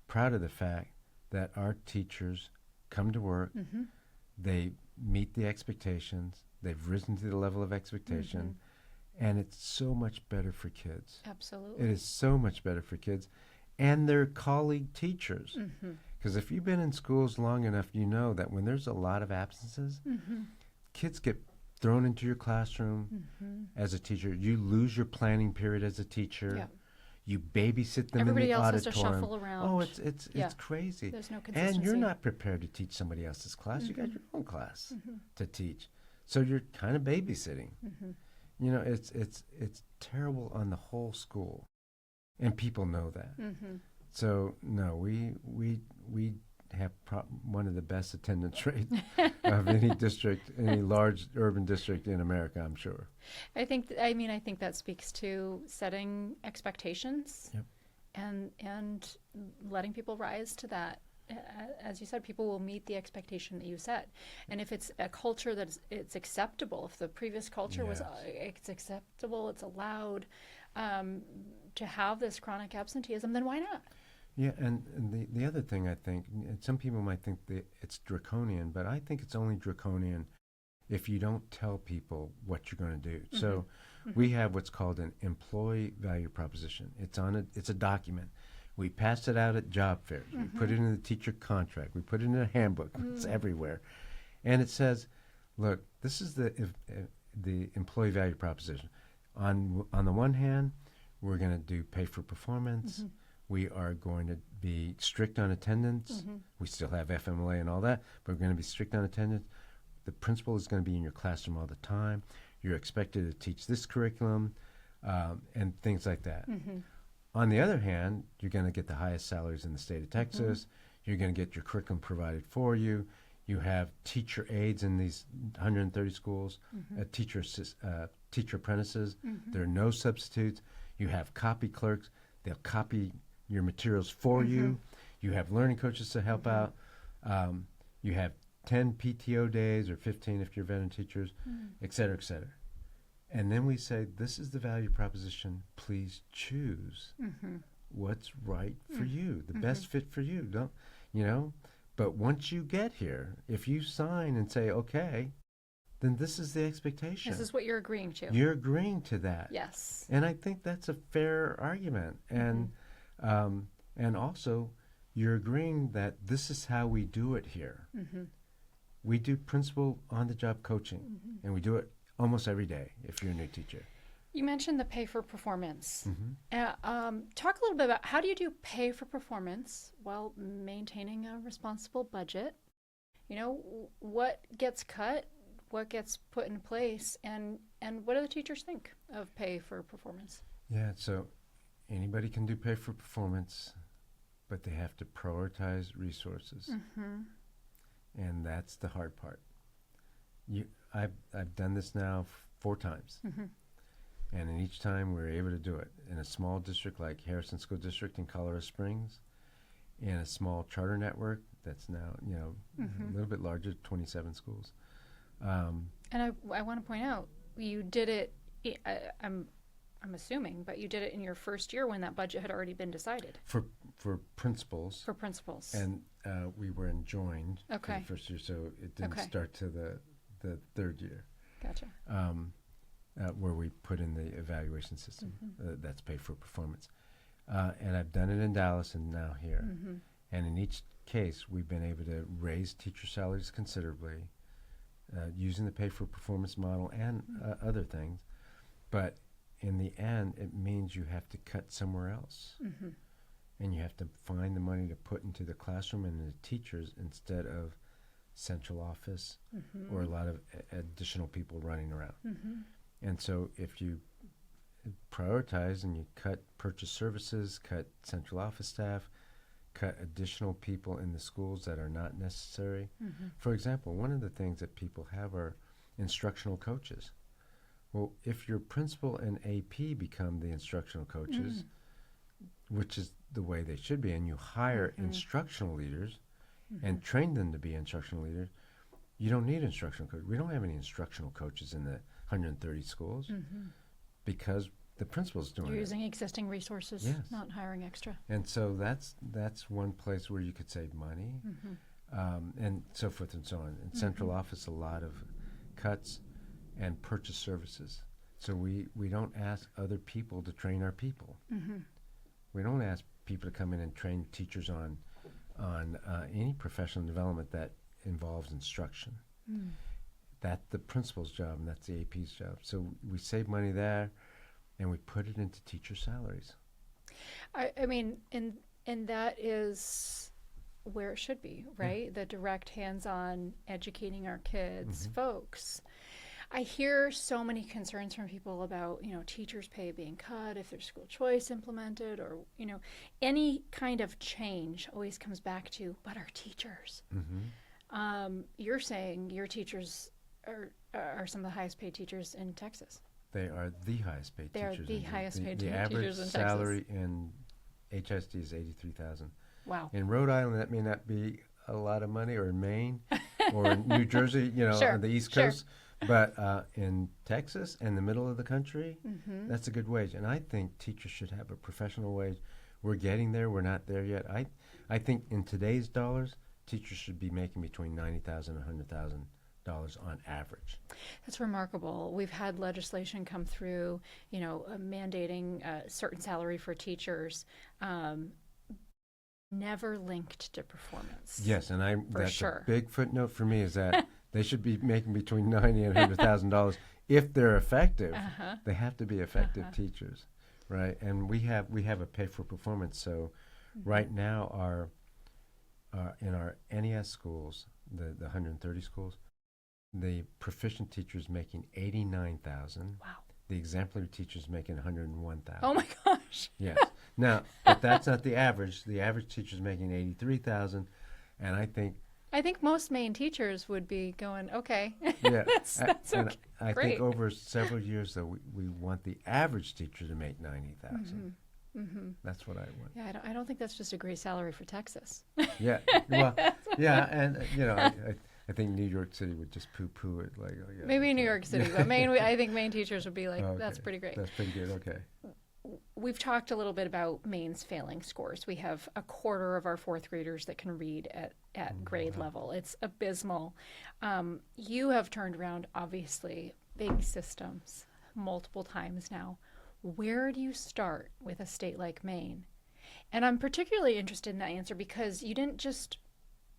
Speaker 2: proud of the fact that our teachers come to work, they meet the expectations, they've risen to the level of expectation, and it's so much better for kids.
Speaker 1: Absolutely.
Speaker 2: It is so much better for kids and their colleague teachers. Because if you've been in schools long enough, you know that when there's a lot of absences, kids get thrown into your classroom as a teacher. You lose your planning period as a teacher. Yep. You babysit them
Speaker 1: Everybody
Speaker 2: in the
Speaker 1: else
Speaker 2: auditorium.
Speaker 1: has to shuffle around.
Speaker 2: Oh, it's crazy.
Speaker 1: There's no consistency.
Speaker 2: And you're not prepared to teach somebody else's class. You got your own class to teach. So you're kind of babysitting. It's terrible on the whole school. And people know that. So no, we have one of the best attendance rates of any district, any large urban district in America, I'm sure.
Speaker 1: I think that speaks to setting expectations and letting people rise to that. As you said, people will meet the expectation that you set. And if it's a culture it's acceptable, if the previous culture was it's acceptable, it's allowed to have this chronic absenteeism, then why not?
Speaker 2: Yeah, and the other thing I think, and some people might think that it's draconian, but I think it's only draconian if you don't tell people what you're going to do. So we have what's called an employee value proposition. It's a document. We pass it out at job fairs. We put it in the teacher contract. We put it in a handbook. It's everywhere. And it says, look, this is the employee value proposition. On the one hand, we're going to do pay for performance. We are going to be strict on attendance. We still have FMLA and all that, but we're going to be strict on attendance. The principal is going to be in your classroom all the time. You're expected to teach this curriculum and things like that. On the other hand, you're going to get the highest salaries in the state of Texas. You're going to get your curriculum provided for you. You have teacher aides in these 130 schools, teacher apprentices. There are no substitutes. You have copy clerks. They'll copy your materials for you. You have learning coaches to help out. You have 10 PTO days or 15 if you're veteran teachers, et cetera, et cetera. And then we say, this is the value proposition. Please choose what's right for you, the best fit for you. But once you get here, if you sign and say, okay, then this is the expectation.
Speaker 1: This is what you're agreeing to.
Speaker 2: You're agreeing to that.
Speaker 1: Yes.
Speaker 2: And I think that's a fair argument. And also, you're agreeing that this is how we do it here. We do principal on-the-job coaching, and we do it almost every day if you're a new teacher.
Speaker 1: You mentioned the pay for performance. Talk a little bit about how do you do pay for performance while maintaining a responsible budget what gets cut, what gets put in place, and what do the teachers think of pay for performance?
Speaker 2: Yeah, so anybody can do pay for performance, but they have to prioritize resources. And that's the hard part. I've done this now 4 times. And in each time we were able to do it. In a small district like Harrison School District in Colorado Springs, in a small charter network that's now, a little bit larger, 27 schools.
Speaker 1: And I want to point out, you did it, I'm assuming, but you did it in your first year when that budget had already been decided.
Speaker 2: For principals.
Speaker 1: For principals.
Speaker 2: And we were enjoined for
Speaker 1: Okay.
Speaker 2: the first year, so it didn't
Speaker 1: Okay.
Speaker 2: start to the third year.
Speaker 1: Gotcha.
Speaker 2: Where we put in the evaluation system that's paid for performance. And I've done it in Dallas and now here. And in each case, we've been able to raise teacher salaries considerably using the pay for performance model and other things. But in the end, it means you have to cut somewhere else. And you have to find the money to put into the classroom and the teachers instead of central office or a lot of additional people running around. And so if you prioritize and you cut purchase services, cut central office staff, cut additional people in the schools that are not necessary. For example, one of the things that people have are instructional coaches. Well, if your principal and AP become the instructional coaches, which is the way they should be, and you hire instructional leaders and train them to be instructional leaders, you don't need instructional coaches. We don't have any instructional coaches in the 130 schools because the principal's doing
Speaker 1: You're
Speaker 2: it.
Speaker 1: using existing resources,
Speaker 2: Yes.
Speaker 1: not hiring extra.
Speaker 2: And so that's one place where you could save money, and so forth and so on. In central office, a lot of cuts and purchase services. So we don't ask other people to train our people. We don't ask people to come in and train teachers on any professional development that involves instruction. That's the principal's job, and that's the AP's job. So we save money there, and we put it into teacher salaries.
Speaker 1: I mean, and that is where it should be, right? The direct hands-on educating our kids, folks. I hear so many concerns from people about, teachers' pay being cut if there's school choice implemented, or, any kind of change always comes back to, but our teachers. You're saying your teachers are some of the highest paid teachers in Texas.
Speaker 2: They are the highest paid
Speaker 1: They are
Speaker 2: teachers.
Speaker 1: the highest paid
Speaker 2: the
Speaker 1: teachers
Speaker 2: average
Speaker 1: in Texas.
Speaker 2: salary in HSD is $83,000.
Speaker 1: Wow.
Speaker 2: In Rhode Island, that may not be a lot of money, or in Maine, or in New Jersey,
Speaker 1: Sure,
Speaker 2: on the East
Speaker 1: sure.
Speaker 2: Coast. But in Texas and the middle of the country, that's a good wage. And I think teachers should have a professional wage. We're getting there. We're not there yet. I think in today's dollars, teachers should be making between $90,000 and $100,000 on average.
Speaker 1: That's remarkable. We've had legislation come through, mandating a certain salary for teachers, never linked to performance.
Speaker 2: Yes, and that's
Speaker 1: sure.
Speaker 2: a big footnote for me, is that they should be making between $90,000 and $100,000 if they're effective. They have to be effective teachers, right? And we have a pay for performance. So right now, in our NES schools, the 130 schools, the proficient teacher is making $89,000.
Speaker 1: Wow.
Speaker 2: The exemplary teacher is making $101,000.
Speaker 1: Oh my gosh.
Speaker 2: Yes. Now, but that's not the average. The average teacher is making $83,000, and I think
Speaker 1: most Maine teachers would be going, okay,
Speaker 2: yeah,
Speaker 1: that's
Speaker 2: and
Speaker 1: okay.
Speaker 2: I
Speaker 1: Great.
Speaker 2: think over several years, though, we want the average teacher to make $90,000. That's what I want.
Speaker 1: Yeah, I don't think that's just a great salary for Texas.
Speaker 2: Yeah, well, yeah, and I think New York City would just poo-poo it, like, oh, yeah,
Speaker 1: Maybe New York City, but Maine, I think Maine teachers would be like,
Speaker 2: okay.
Speaker 1: that's pretty great.
Speaker 2: That's pretty good. Okay.
Speaker 1: We've talked a little bit about Maine's failing scores. We have a quarter of our fourth graders that can read at grade level. It's abysmal. You have turned around, obviously, big systems multiple times now. Where do you start with a state like Maine? And I'm particularly interested in that answer because you didn't just,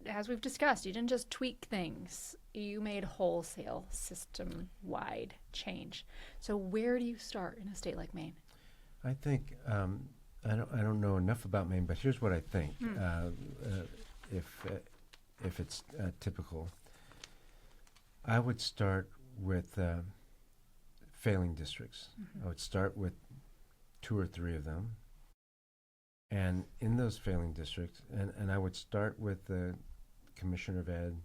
Speaker 1: as we've discussed, you didn't just tweak things. You made wholesale system-wide change. So where do you start in a state like Maine?
Speaker 2: I think I don't know enough about Maine, but here's what I think. If if it's typical. I would start with failing districts. I would start with 2 or 3 of them. And in those failing districts, and I would start with the commissioner of ed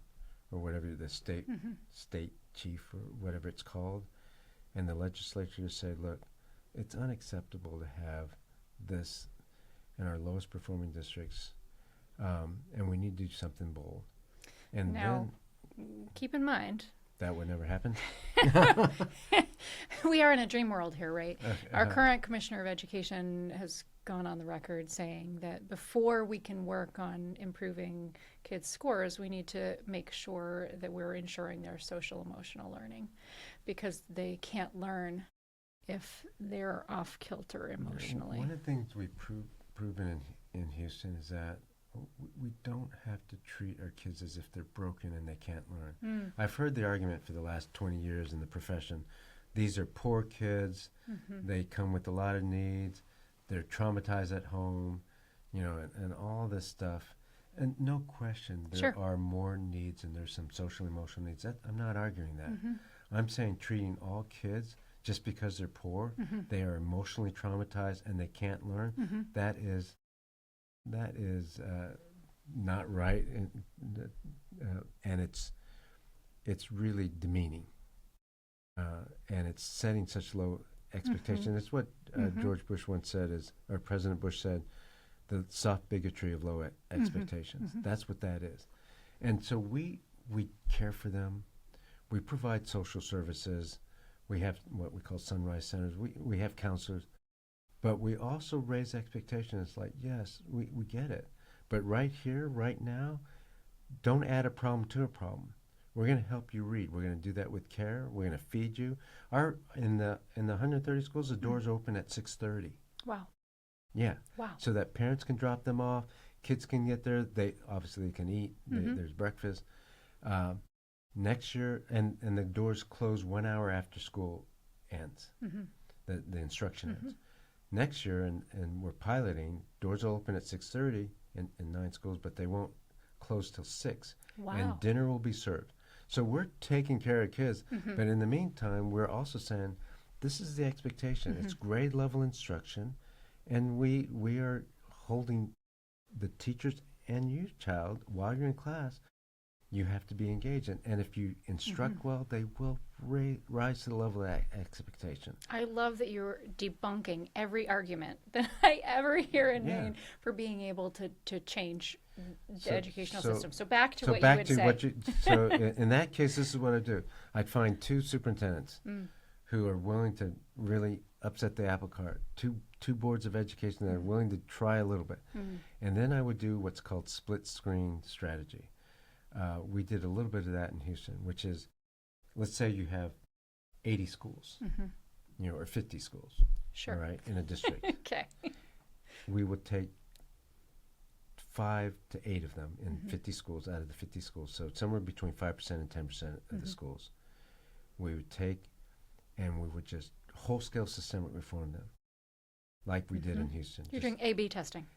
Speaker 2: or whatever, the state chief or whatever it's called, and the legislature say, look, it's unacceptable to have this in our lowest performing districts, and we need to do something bold. And
Speaker 1: now, keep in mind,
Speaker 2: that would never happen.
Speaker 1: we are in a dream world here, right? Our current commissioner of education has gone on the record saying that before we can work on improving kids' scores, we need to make sure that we're ensuring their social emotional learning, because they can't learn if they're off kilter emotionally.
Speaker 2: One of the things we've proven in Houston is that we don't have to treat our kids as if they're broken and they can't learn. I've heard the argument for the last 20 years in the profession. These are poor kids. They come with a lot of needs. They're traumatized at home, you know, and all this stuff. And no question, there are more needs, and there's some social emotional needs. I'm not arguing that. I'm saying treating all kids just because they're poor, they are emotionally traumatized and they can't learn. That is not right, and it's really demeaning, and it's setting such low expectation. It's what George Bush once said, or President Bush said, the soft bigotry of low expectations. That's what that is. And so we care for them. We provide social services. We have what we call sunrise centers. We have counselors. But we also raise expectations like, yes, we get it. But right here, right now, don't add a problem to a problem. We're going to help you read. We're going to do that with care. We're going to feed you. In the 130 schools, the doors open at 6:30.
Speaker 1: Wow.
Speaker 2: Yeah.
Speaker 1: Wow.
Speaker 2: So that parents can drop them off. Kids can get there. They can eat. There's breakfast. Next year, and the doors close 1 hour after school ends. The instruction ends. Next year, and we're piloting, doors will open at 6:30 in 9 schools, but they won't close till 6.
Speaker 1: Wow.
Speaker 2: And dinner will be served. So we're taking care of kids, but in the meantime, we're also saying, this is the expectation. It's grade level instruction, and we are holding the teachers and you, child, while you're in class, you have to be engaged. And if you instruct well, they will rise to the level of expectation.
Speaker 1: I love that you're debunking every argument that I ever hear in Maine for being able to change the educational system. So back to what you would say.
Speaker 2: So in that case, this is what I do. I'd find 2 superintendents who are willing to really upset the apple cart, two boards of education that are willing to try a little bit. And then I would do what's called split screen strategy. We did a little bit of that in Houston, which is, let's say you have 80 schools, or 50 schools,
Speaker 1: sure,
Speaker 2: right, in a district.
Speaker 1: Okay.
Speaker 2: We would take 5 to 8 of them in 50 schools out of the 50 schools, so somewhere between 5% and 10% of the schools. We would take, and we would just wholesale systemic reform them, like we did in Houston.
Speaker 1: You're doing A/B testing.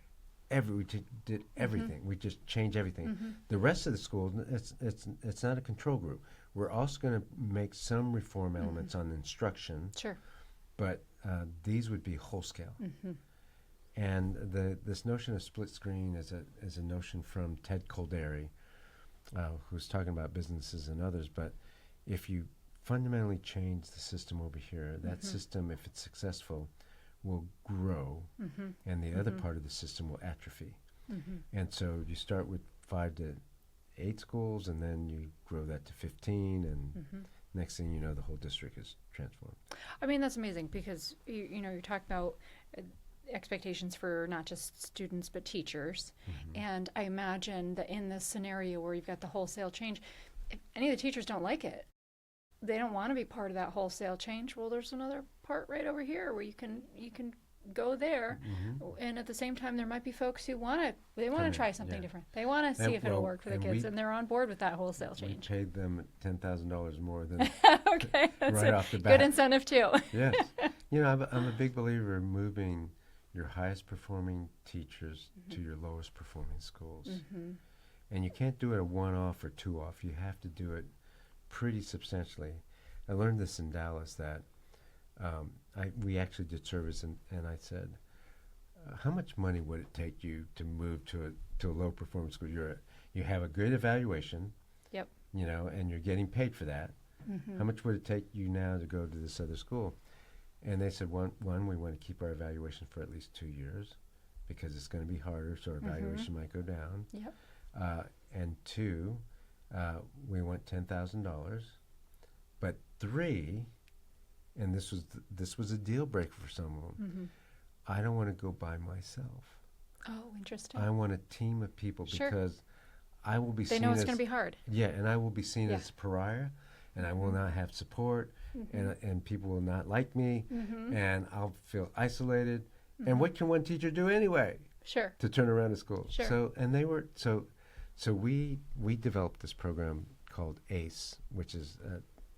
Speaker 2: We did everything. We just changed everything. The rest of the schools, it's not a control group. We're also going to make some reform elements on instruction.
Speaker 1: Sure.
Speaker 2: But these would be whole scale. And this notion of split screen is a notion from Ted Kolderi, who's talking about businesses and others. But if you fundamentally change the system over here, that system, if it's successful, will grow, and the other part of the system will atrophy. And so you start with 5 to 8 schools, and then you grow that to 15, and next thing you know, the whole district is transformed.
Speaker 1: I mean, that's amazing, because you talk about expectations for not just students but teachers, and I imagine that in this scenario where you've got the wholesale change, if any of the teachers don't like it, they don't want to be part of that wholesale change. Well, there's another part right over here where you can go there, and at the same time, there might be folks who want to try something different. They want to see if it'll work for the kids, and they're on board with that wholesale change.
Speaker 2: We paid them $10,000 more than
Speaker 1: okay, that's
Speaker 2: right off the bat.
Speaker 1: Good incentive too.
Speaker 2: Yes, I'm a big believer in moving your highest performing teachers to your lowest performing schools. And you can't do it a one-off or two-off. You have to do it pretty substantially. I learned this in Dallas that we actually did service, and I said, how much money would it take you to move to a low performance school? You have a good evaluation,
Speaker 1: Yep.
Speaker 2: you know, and you're getting paid for that.
Speaker 1: Mm-hmm.
Speaker 2: How much would it take you now to go to this other school? And they said, one, we want to keep our evaluation for at least 2 years because it's going to be harder, so our evaluation might go down.
Speaker 1: Yep.
Speaker 2: And two, we want $10,000. But three, and this was a deal breaker for some of them. I don't want to go by myself.
Speaker 1: Oh, interesting.
Speaker 2: I want a team of people
Speaker 1: Sure.
Speaker 2: because I will be
Speaker 1: They
Speaker 2: seen
Speaker 1: know it's
Speaker 2: as
Speaker 1: going to be hard.
Speaker 2: yeah, and I will be seen
Speaker 1: Yeah.
Speaker 2: as a pariah, and I will not have support, and people will not like me, and I'll feel isolated. And what can one teacher do anyway
Speaker 1: Sure.
Speaker 2: to turn around a school?
Speaker 1: Sure.
Speaker 2: So we developed this program called ACE, which is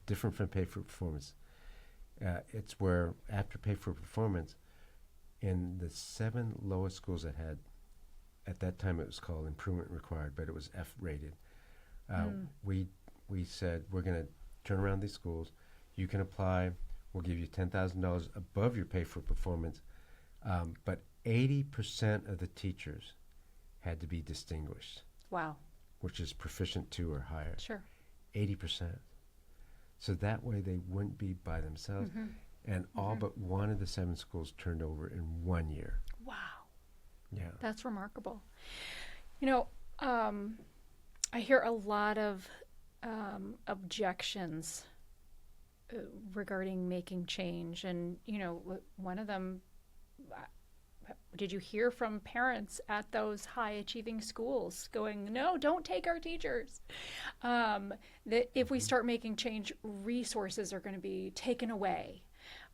Speaker 2: different from pay for performance. It's where after pay for performance, in the 7 lowest schools that had, at that time it was called improvement required, but it was F rated. We said we're going to turn around these schools. You can apply. We'll give you $10,000 above your pay for performance, but 80% of the teachers had to be distinguished,
Speaker 1: Wow.
Speaker 2: which is proficient 2 or higher.
Speaker 1: Sure.
Speaker 2: 80%. So that way they wouldn't be by themselves. And all but one of the 7 schools turned over in 1 year.
Speaker 1: Wow.
Speaker 2: Yeah.
Speaker 1: That's remarkable. You know, I hear a lot of objections regarding making change. And, you know, one of them, did you hear from parents at those high achieving schools going, no, don't take our teachers? That if we start making change, resources are going to be taken away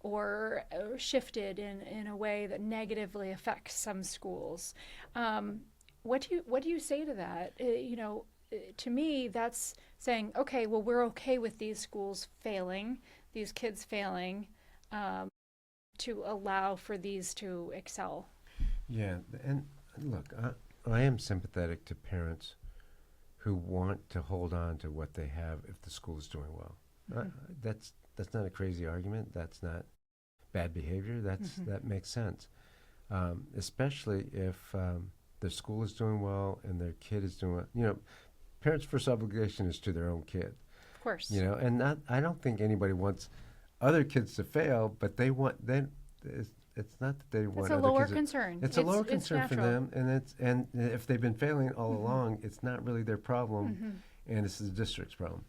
Speaker 1: or shifted in a way that negatively affects some schools. What do you say to that? You know, to me, that's saying, okay, well, we're okay with these schools failing, these kids failing, to allow for these to excel.
Speaker 2: Yeah, and look, I am sympathetic to parents who want to hold on to what they have if the school is doing well. That's not a crazy argument. That's not bad behavior. That makes sense, especially if their school is doing well and their kid is doing well. You know, parents' first obligation is to their own kid.
Speaker 1: Of course.
Speaker 2: You know, and I don't think anybody wants other kids to fail, but they want it's not that they want
Speaker 1: It's a
Speaker 2: other
Speaker 1: lower
Speaker 2: kids
Speaker 1: concern.
Speaker 2: It's a lower concern for
Speaker 1: natural.
Speaker 2: them, and if they've been failing all along, it's not really their problem, and it's the district's problem.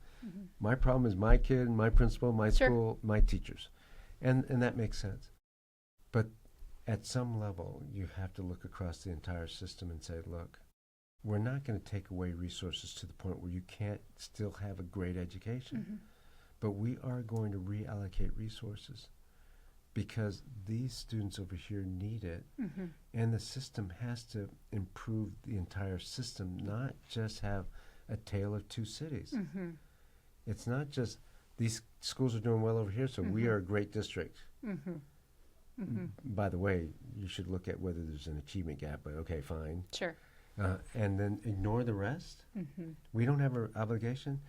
Speaker 2: My problem is my kid, my principal, my
Speaker 1: Sure.
Speaker 2: school, my teachers, and that makes sense. But at some level, you have to look across the entire system and say, look, we're not going to take away resources to the point where you can't still have a great education, but we are going to reallocate resources, because these students over here need it, and the system has to improve the entire system, not just have a tale of two cities. It's not just these schools are doing well over here, so we are a great district. By the way, you should look at whether there's an achievement gap, but okay, fine.
Speaker 1: Sure.
Speaker 2: And then ignore the rest. We don't have an obligation,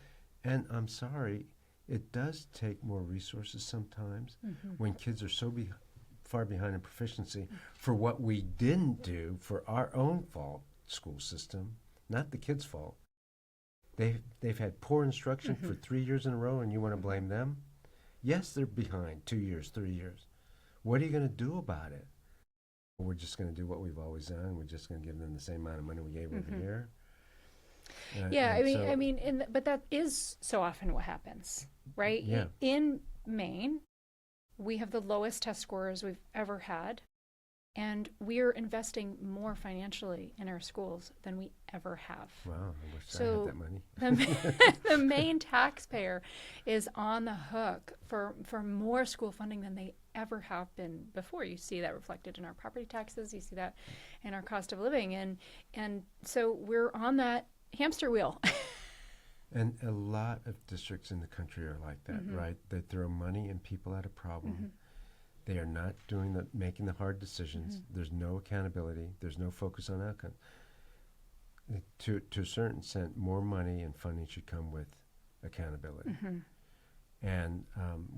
Speaker 2: and I'm sorry, it does take more resources sometimes when kids are so far behind in proficiency for what we didn't do for our own fault, school system, not the kids' fault. They've had poor instruction for 3 years in a row, and you want to blame them? Yes, they're behind 2 years, 3 years. What are you going to do about it? We're just going to do what we've always done. We're just going to give them the same amount of money we gave over here.
Speaker 1: Yeah, but that is so often what happens, right?
Speaker 2: Yeah.
Speaker 1: In Maine, we have the lowest test scores we've ever had, and we're investing more financially in our schools than we ever have.
Speaker 2: Wow, I wish I
Speaker 1: So
Speaker 2: had that money.
Speaker 1: the Maine taxpayer is on the hook for more school funding than they ever have been before. You see that reflected in our property taxes. You see that in our cost of living, and so we're on that hamster wheel.
Speaker 2: And a lot of districts in the country are like that, right? They throw money and people at a problem. They are not making the hard decisions. There's no accountability. There's no focus on outcomes. to a certain extent, more money and funding should come with accountability.
Speaker 1: Mm-hmm.
Speaker 2: And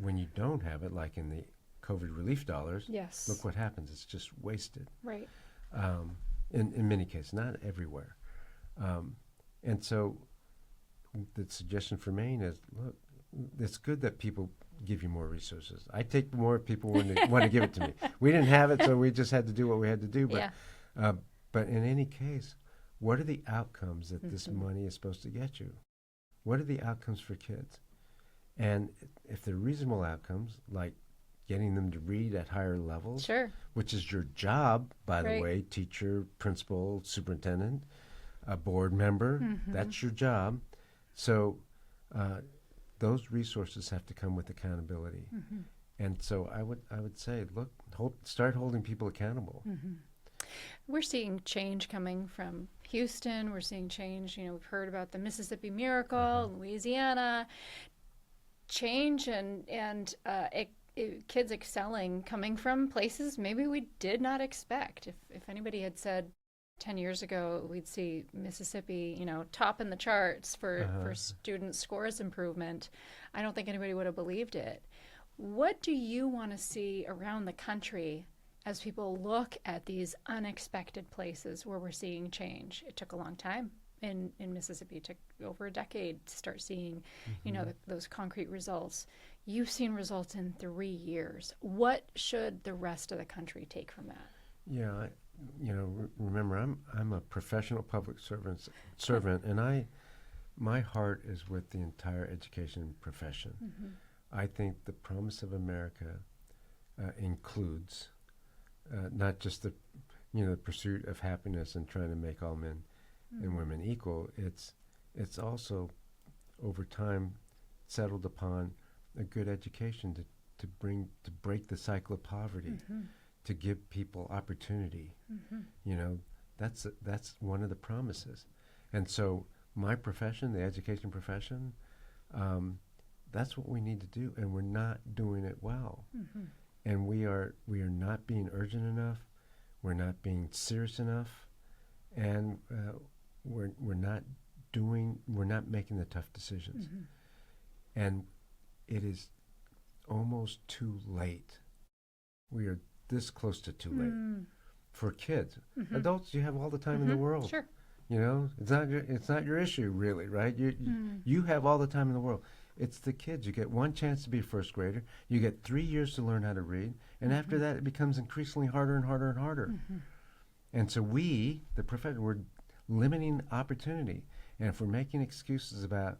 Speaker 2: when you don't have it, like in the COVID relief dollars,
Speaker 1: Yes.
Speaker 2: look what happens. It's just wasted.
Speaker 1: Right.
Speaker 2: In many cases, not everywhere. And so the suggestion for Maine is, look, it's good that people give you more resources. I take more if people want to give it to me. We didn't have it, so we just had to do what we had to do. But,
Speaker 1: Yeah.
Speaker 2: but in any case, what are the outcomes that this money is supposed to get you? What are the outcomes for kids? And if they're reasonable outcomes, like getting them to read at higher levels,
Speaker 1: Sure.
Speaker 2: which is your job, by the
Speaker 1: Right.
Speaker 2: way, teacher, principal, superintendent, a board member, that's your job. So those resources have to come with accountability. And so I would say, look, start holding people accountable.
Speaker 1: We're seeing change coming from Houston. We're seeing change. We've heard about the Mississippi Miracle, Louisiana. Change and kids excelling coming from places maybe we did not expect. If anybody had said 10 years ago we'd see Mississippi, top in the charts for student scores improvement, I don't think anybody would have believed it. What do you want to see around the country as people look at these unexpected places where we're seeing change? It took a long time. In Mississippi, it took over a decade to start seeing, those concrete results. You've seen results in 3 years. What should the rest of the country take from that?
Speaker 2: Yeah, remember, I'm a professional public servant, and my heart is with the entire education profession. I think the promise of America includes not just the pursuit of happiness and trying to make all men and women equal. It's also over time settled upon a good education to break the cycle of poverty, to give people opportunity. That's one of the promises. And so my profession, the education profession, that's what we need to do, and we're not doing it well. And we are not being urgent enough. We're not being serious enough, and we're not making the tough decisions. And it is almost too late. We are this close to too late for kids. Adults, you have all the time in the world.
Speaker 1: Sure.
Speaker 2: It's not your issue, really, right? You have all the time in the world. It's the kids. You get one chance to be a first grader. You get 3 years to learn how to read, and after that, it becomes increasingly harder and harder and harder. And so we, the profession, we're limiting opportunity. And if we're making excuses about,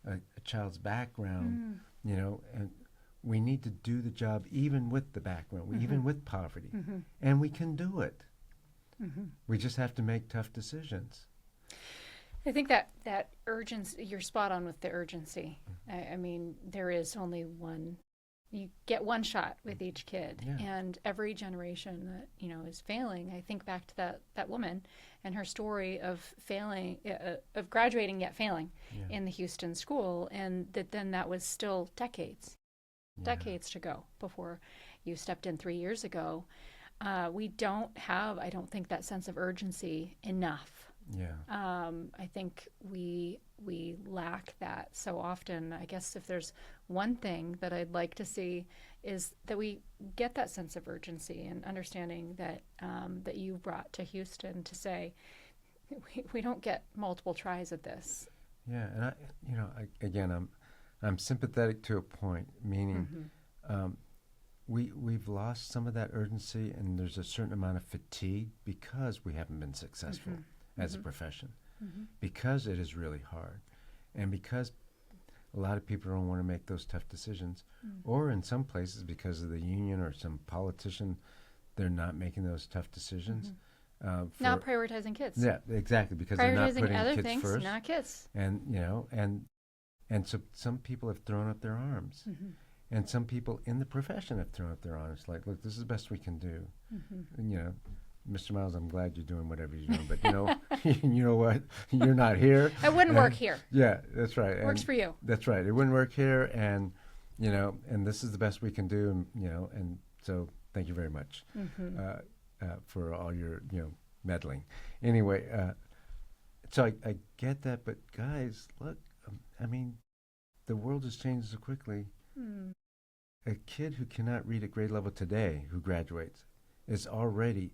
Speaker 2: a child's background, and we need to do the job even with the background, even with poverty, and we can do it. We just have to make tough decisions.
Speaker 1: I think that urgency, you're spot on with the urgency. I mean, there is only one. You get one shot with each kid, and every generation that is failing. I think back to that woman and her story of failing, of graduating yet failing in the Houston school, and that was still decades to go before you stepped in 3 years ago. We don't have, I don't think, that sense of urgency enough. I think we lack that so often. I guess if there's one thing that I'd like to see is that we get that sense of urgency and understanding that that you brought to Houston to say we don't get multiple tries at this.
Speaker 2: Yeah, and I'm sympathetic to a point, meaning we've lost some of that urgency, and there's a certain amount of fatigue because we haven't been successful as a profession, because it is really hard, and because a lot of people don't want to make those tough decisions, or in some places because of the union or some politician, they're not making those tough decisions.
Speaker 1: Not prioritizing kids.
Speaker 2: Yeah, exactly, because they're not putting
Speaker 1: other
Speaker 2: kids
Speaker 1: things,
Speaker 2: first.
Speaker 1: not kids.
Speaker 2: And and so some people have thrown up their arms, and some people in the profession have thrown up their arms. Like, look, this is the best we can do. And, Mr. Miles, I'm glad you're doing whatever you're doing, but you know what? You're not here.
Speaker 1: It wouldn't work here.
Speaker 2: Yeah, that's right.
Speaker 1: Works for you.
Speaker 2: That's right. It wouldn't work here, and and this is the best we can do, and and so thank you very much for all your meddling. Anyway, So I get that, but guys, look, I mean, the world has changed so quickly.
Speaker 1: Mm.
Speaker 2: A kid who cannot read at grade level today, who graduates, is already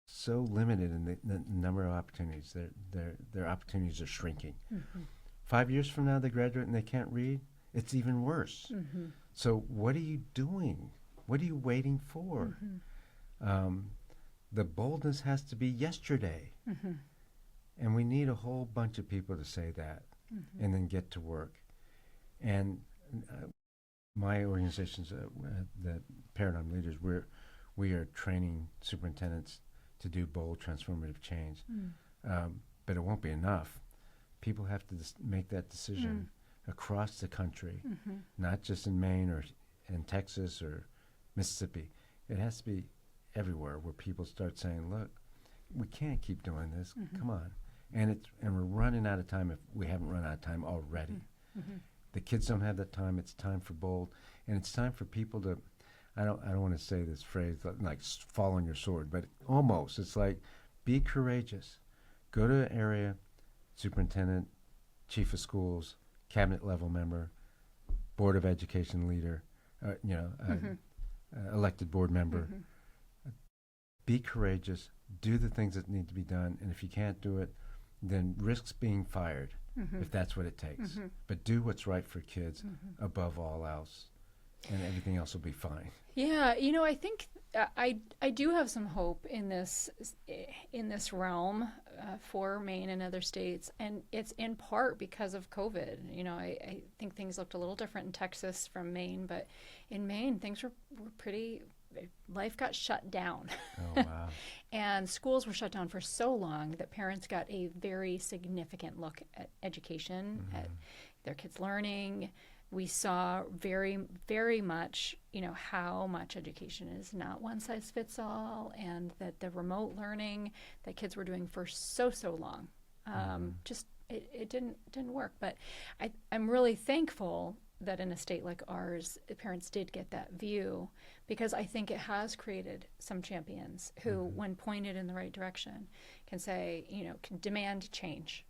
Speaker 2: so limited in the number of opportunities. Their opportunities are shrinking.
Speaker 1: Mm-hmm.
Speaker 2: 5 years from now, they graduate and they can't read. It's even worse.
Speaker 1: Mm-hmm.
Speaker 2: So what are you doing? What are you waiting for?
Speaker 1: Mm-hmm.
Speaker 2: The boldness has to be yesterday.
Speaker 1: Mm-hmm.
Speaker 2: And we need a whole bunch of people to say that
Speaker 1: Mm-hmm.
Speaker 2: and then get to work. And my organization's, the Paradigm Leaders, we are training superintendents to do bold, transformative change.
Speaker 1: Mm.
Speaker 2: But it won't be enough. People have to make that decision across the country,
Speaker 1: Mm-hmm.
Speaker 2: not just in Maine or in Texas or Mississippi. It has to be everywhere where people start saying, look, we can't keep doing this.
Speaker 1: Mm-hmm.
Speaker 2: Come on. And we're running out of time if we haven't run out of time already.
Speaker 1: Mm-hmm.
Speaker 2: The kids don't have that time. It's time for bold. And it's time for people to, I don't want to say this phrase like fall on your sword, but almost. It's like, be courageous. Go to an area, superintendent, chief of schools, cabinet level member, board of education leader, elected board member.
Speaker 1: Mm-hmm.
Speaker 2: Be courageous. Do the things that need to be done. And if you can't do it, then risks being fired, if that's what it takes.
Speaker 1: Mm-hmm.
Speaker 2: But do what's right for kids
Speaker 1: Mm-hmm.
Speaker 2: above all else, and everything else will be fine.
Speaker 1: Yeah, I think I do have some hope in this realm for Maine and other states, and it's in part because of COVID. I think things looked a little different in Texas from Maine, but in Maine things were pretty. Life got shut down.
Speaker 2: Oh, wow.
Speaker 1: And schools were shut down for so long that parents got a very significant look at education, at their kids' learning. We saw very, very much, how much education is not one size fits all, and that the remote learning that kids were doing for so long, just it didn't work. But I'm really thankful that in a state like ours, parents did get that view, because I think it has created some champions who, when pointed in the right direction, can say, can demand change.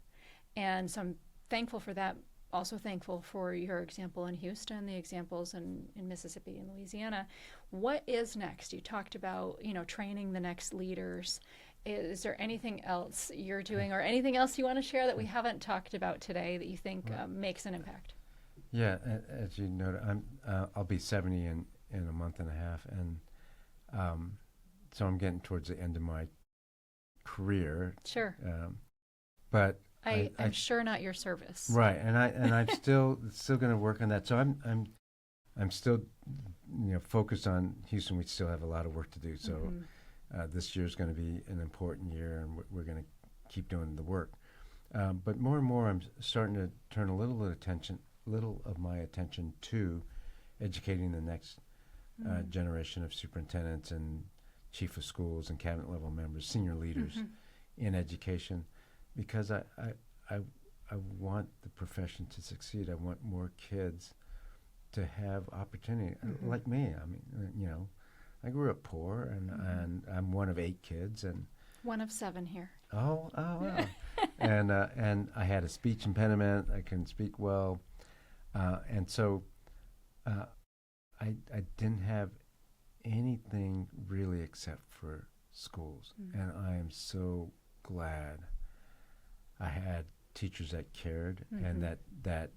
Speaker 1: And so I'm thankful for that. Also thankful for your example in Houston, the examples in Mississippi and Louisiana. What is next? You talked about, training the next leaders. Is there anything else you're doing, or anything else you want to share that we haven't talked about today that you think makes an impact?
Speaker 2: Yeah, as you noted, I'll be 70 in a month and a half, and so I'm getting towards the end of my career.
Speaker 1: Sure.
Speaker 2: But
Speaker 1: I'm sure not your service.
Speaker 2: Right, and I'm still going to work on that. So I'm still focused on Houston. We still have a lot of work to do. So this year is going to be an important year, and we're going to keep doing the work. But more and more, I'm starting to turn a little of my attention to educating the next generation of superintendents and chief of schools and cabinet level members, senior leaders in education, because I want the profession to succeed. I want more kids to have opportunity, like me. I mean, I grew up poor, and I'm one of 8 kids, and
Speaker 1: one of 7 here.
Speaker 2: Oh, wow. and I had a speech impediment. I couldn't speak well. And so I didn't have anything really except for schools. And I am so glad I had teachers that cared and that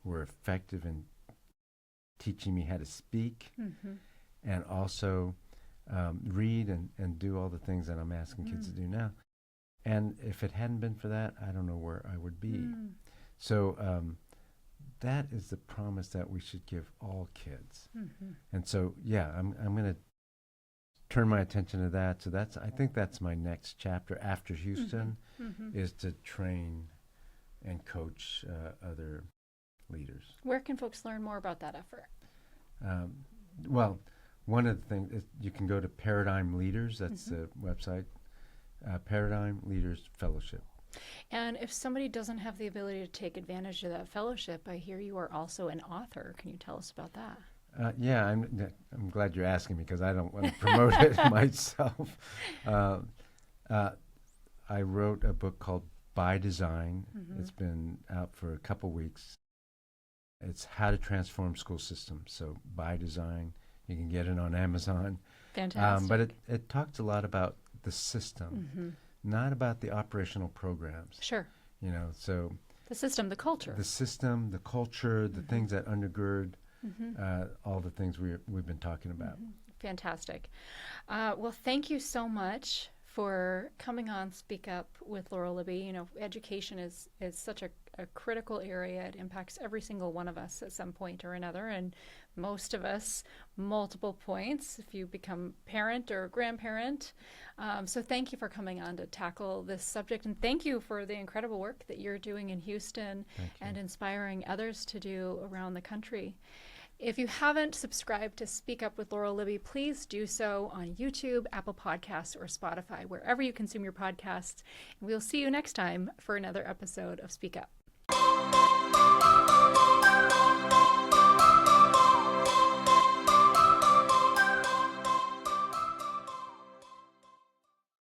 Speaker 2: were effective in teaching me how to speak and also read and do all the things that I'm asking kids to do now. And if it hadn't been for that, I don't know where I would be. So that is the promise that we should give all kids. And so, yeah, I'm going to turn my attention to that. So I think that's my next chapter after Houston is to train and coach other leaders.
Speaker 1: Where can folks learn more about that effort?
Speaker 2: Well, one of the things is you can go to Paradigm Leaders. That's the website. Paradigm Leaders Fellowship.
Speaker 1: And if somebody doesn't have the ability to take advantage of that fellowship, I hear you are also an author. Can you tell us about that?
Speaker 2: Yeah, I'm glad you're asking because I don't want to promote it myself. I wrote a book called by design. It's been out for a couple weeks. It's how to transform school systems. So by design, you can get it on Amazon.
Speaker 1: Fantastic.
Speaker 2: But it talks a lot about the system, not about the operational programs.
Speaker 1: Sure.
Speaker 2: So
Speaker 1: the system, the culture.
Speaker 2: The system, the culture, the things that undergird all the things we've been talking about.
Speaker 1: Fantastic. Well, thank you so much for coming on Speak Up with Laurel Libby. Education is such a critical area. It impacts every single one of us at some point or another, and most of us multiple points if you become parent or grandparent. So thank you for coming on to tackle this subject, and thank you for the incredible work that you're doing in Houston and inspiring others to do around the country. If you haven't subscribed to Speak Up with Laurel Libby, please do so on YouTube, Apple Podcasts, or Spotify, wherever you consume your podcasts. And we'll see you next time for another episode of Speak Up.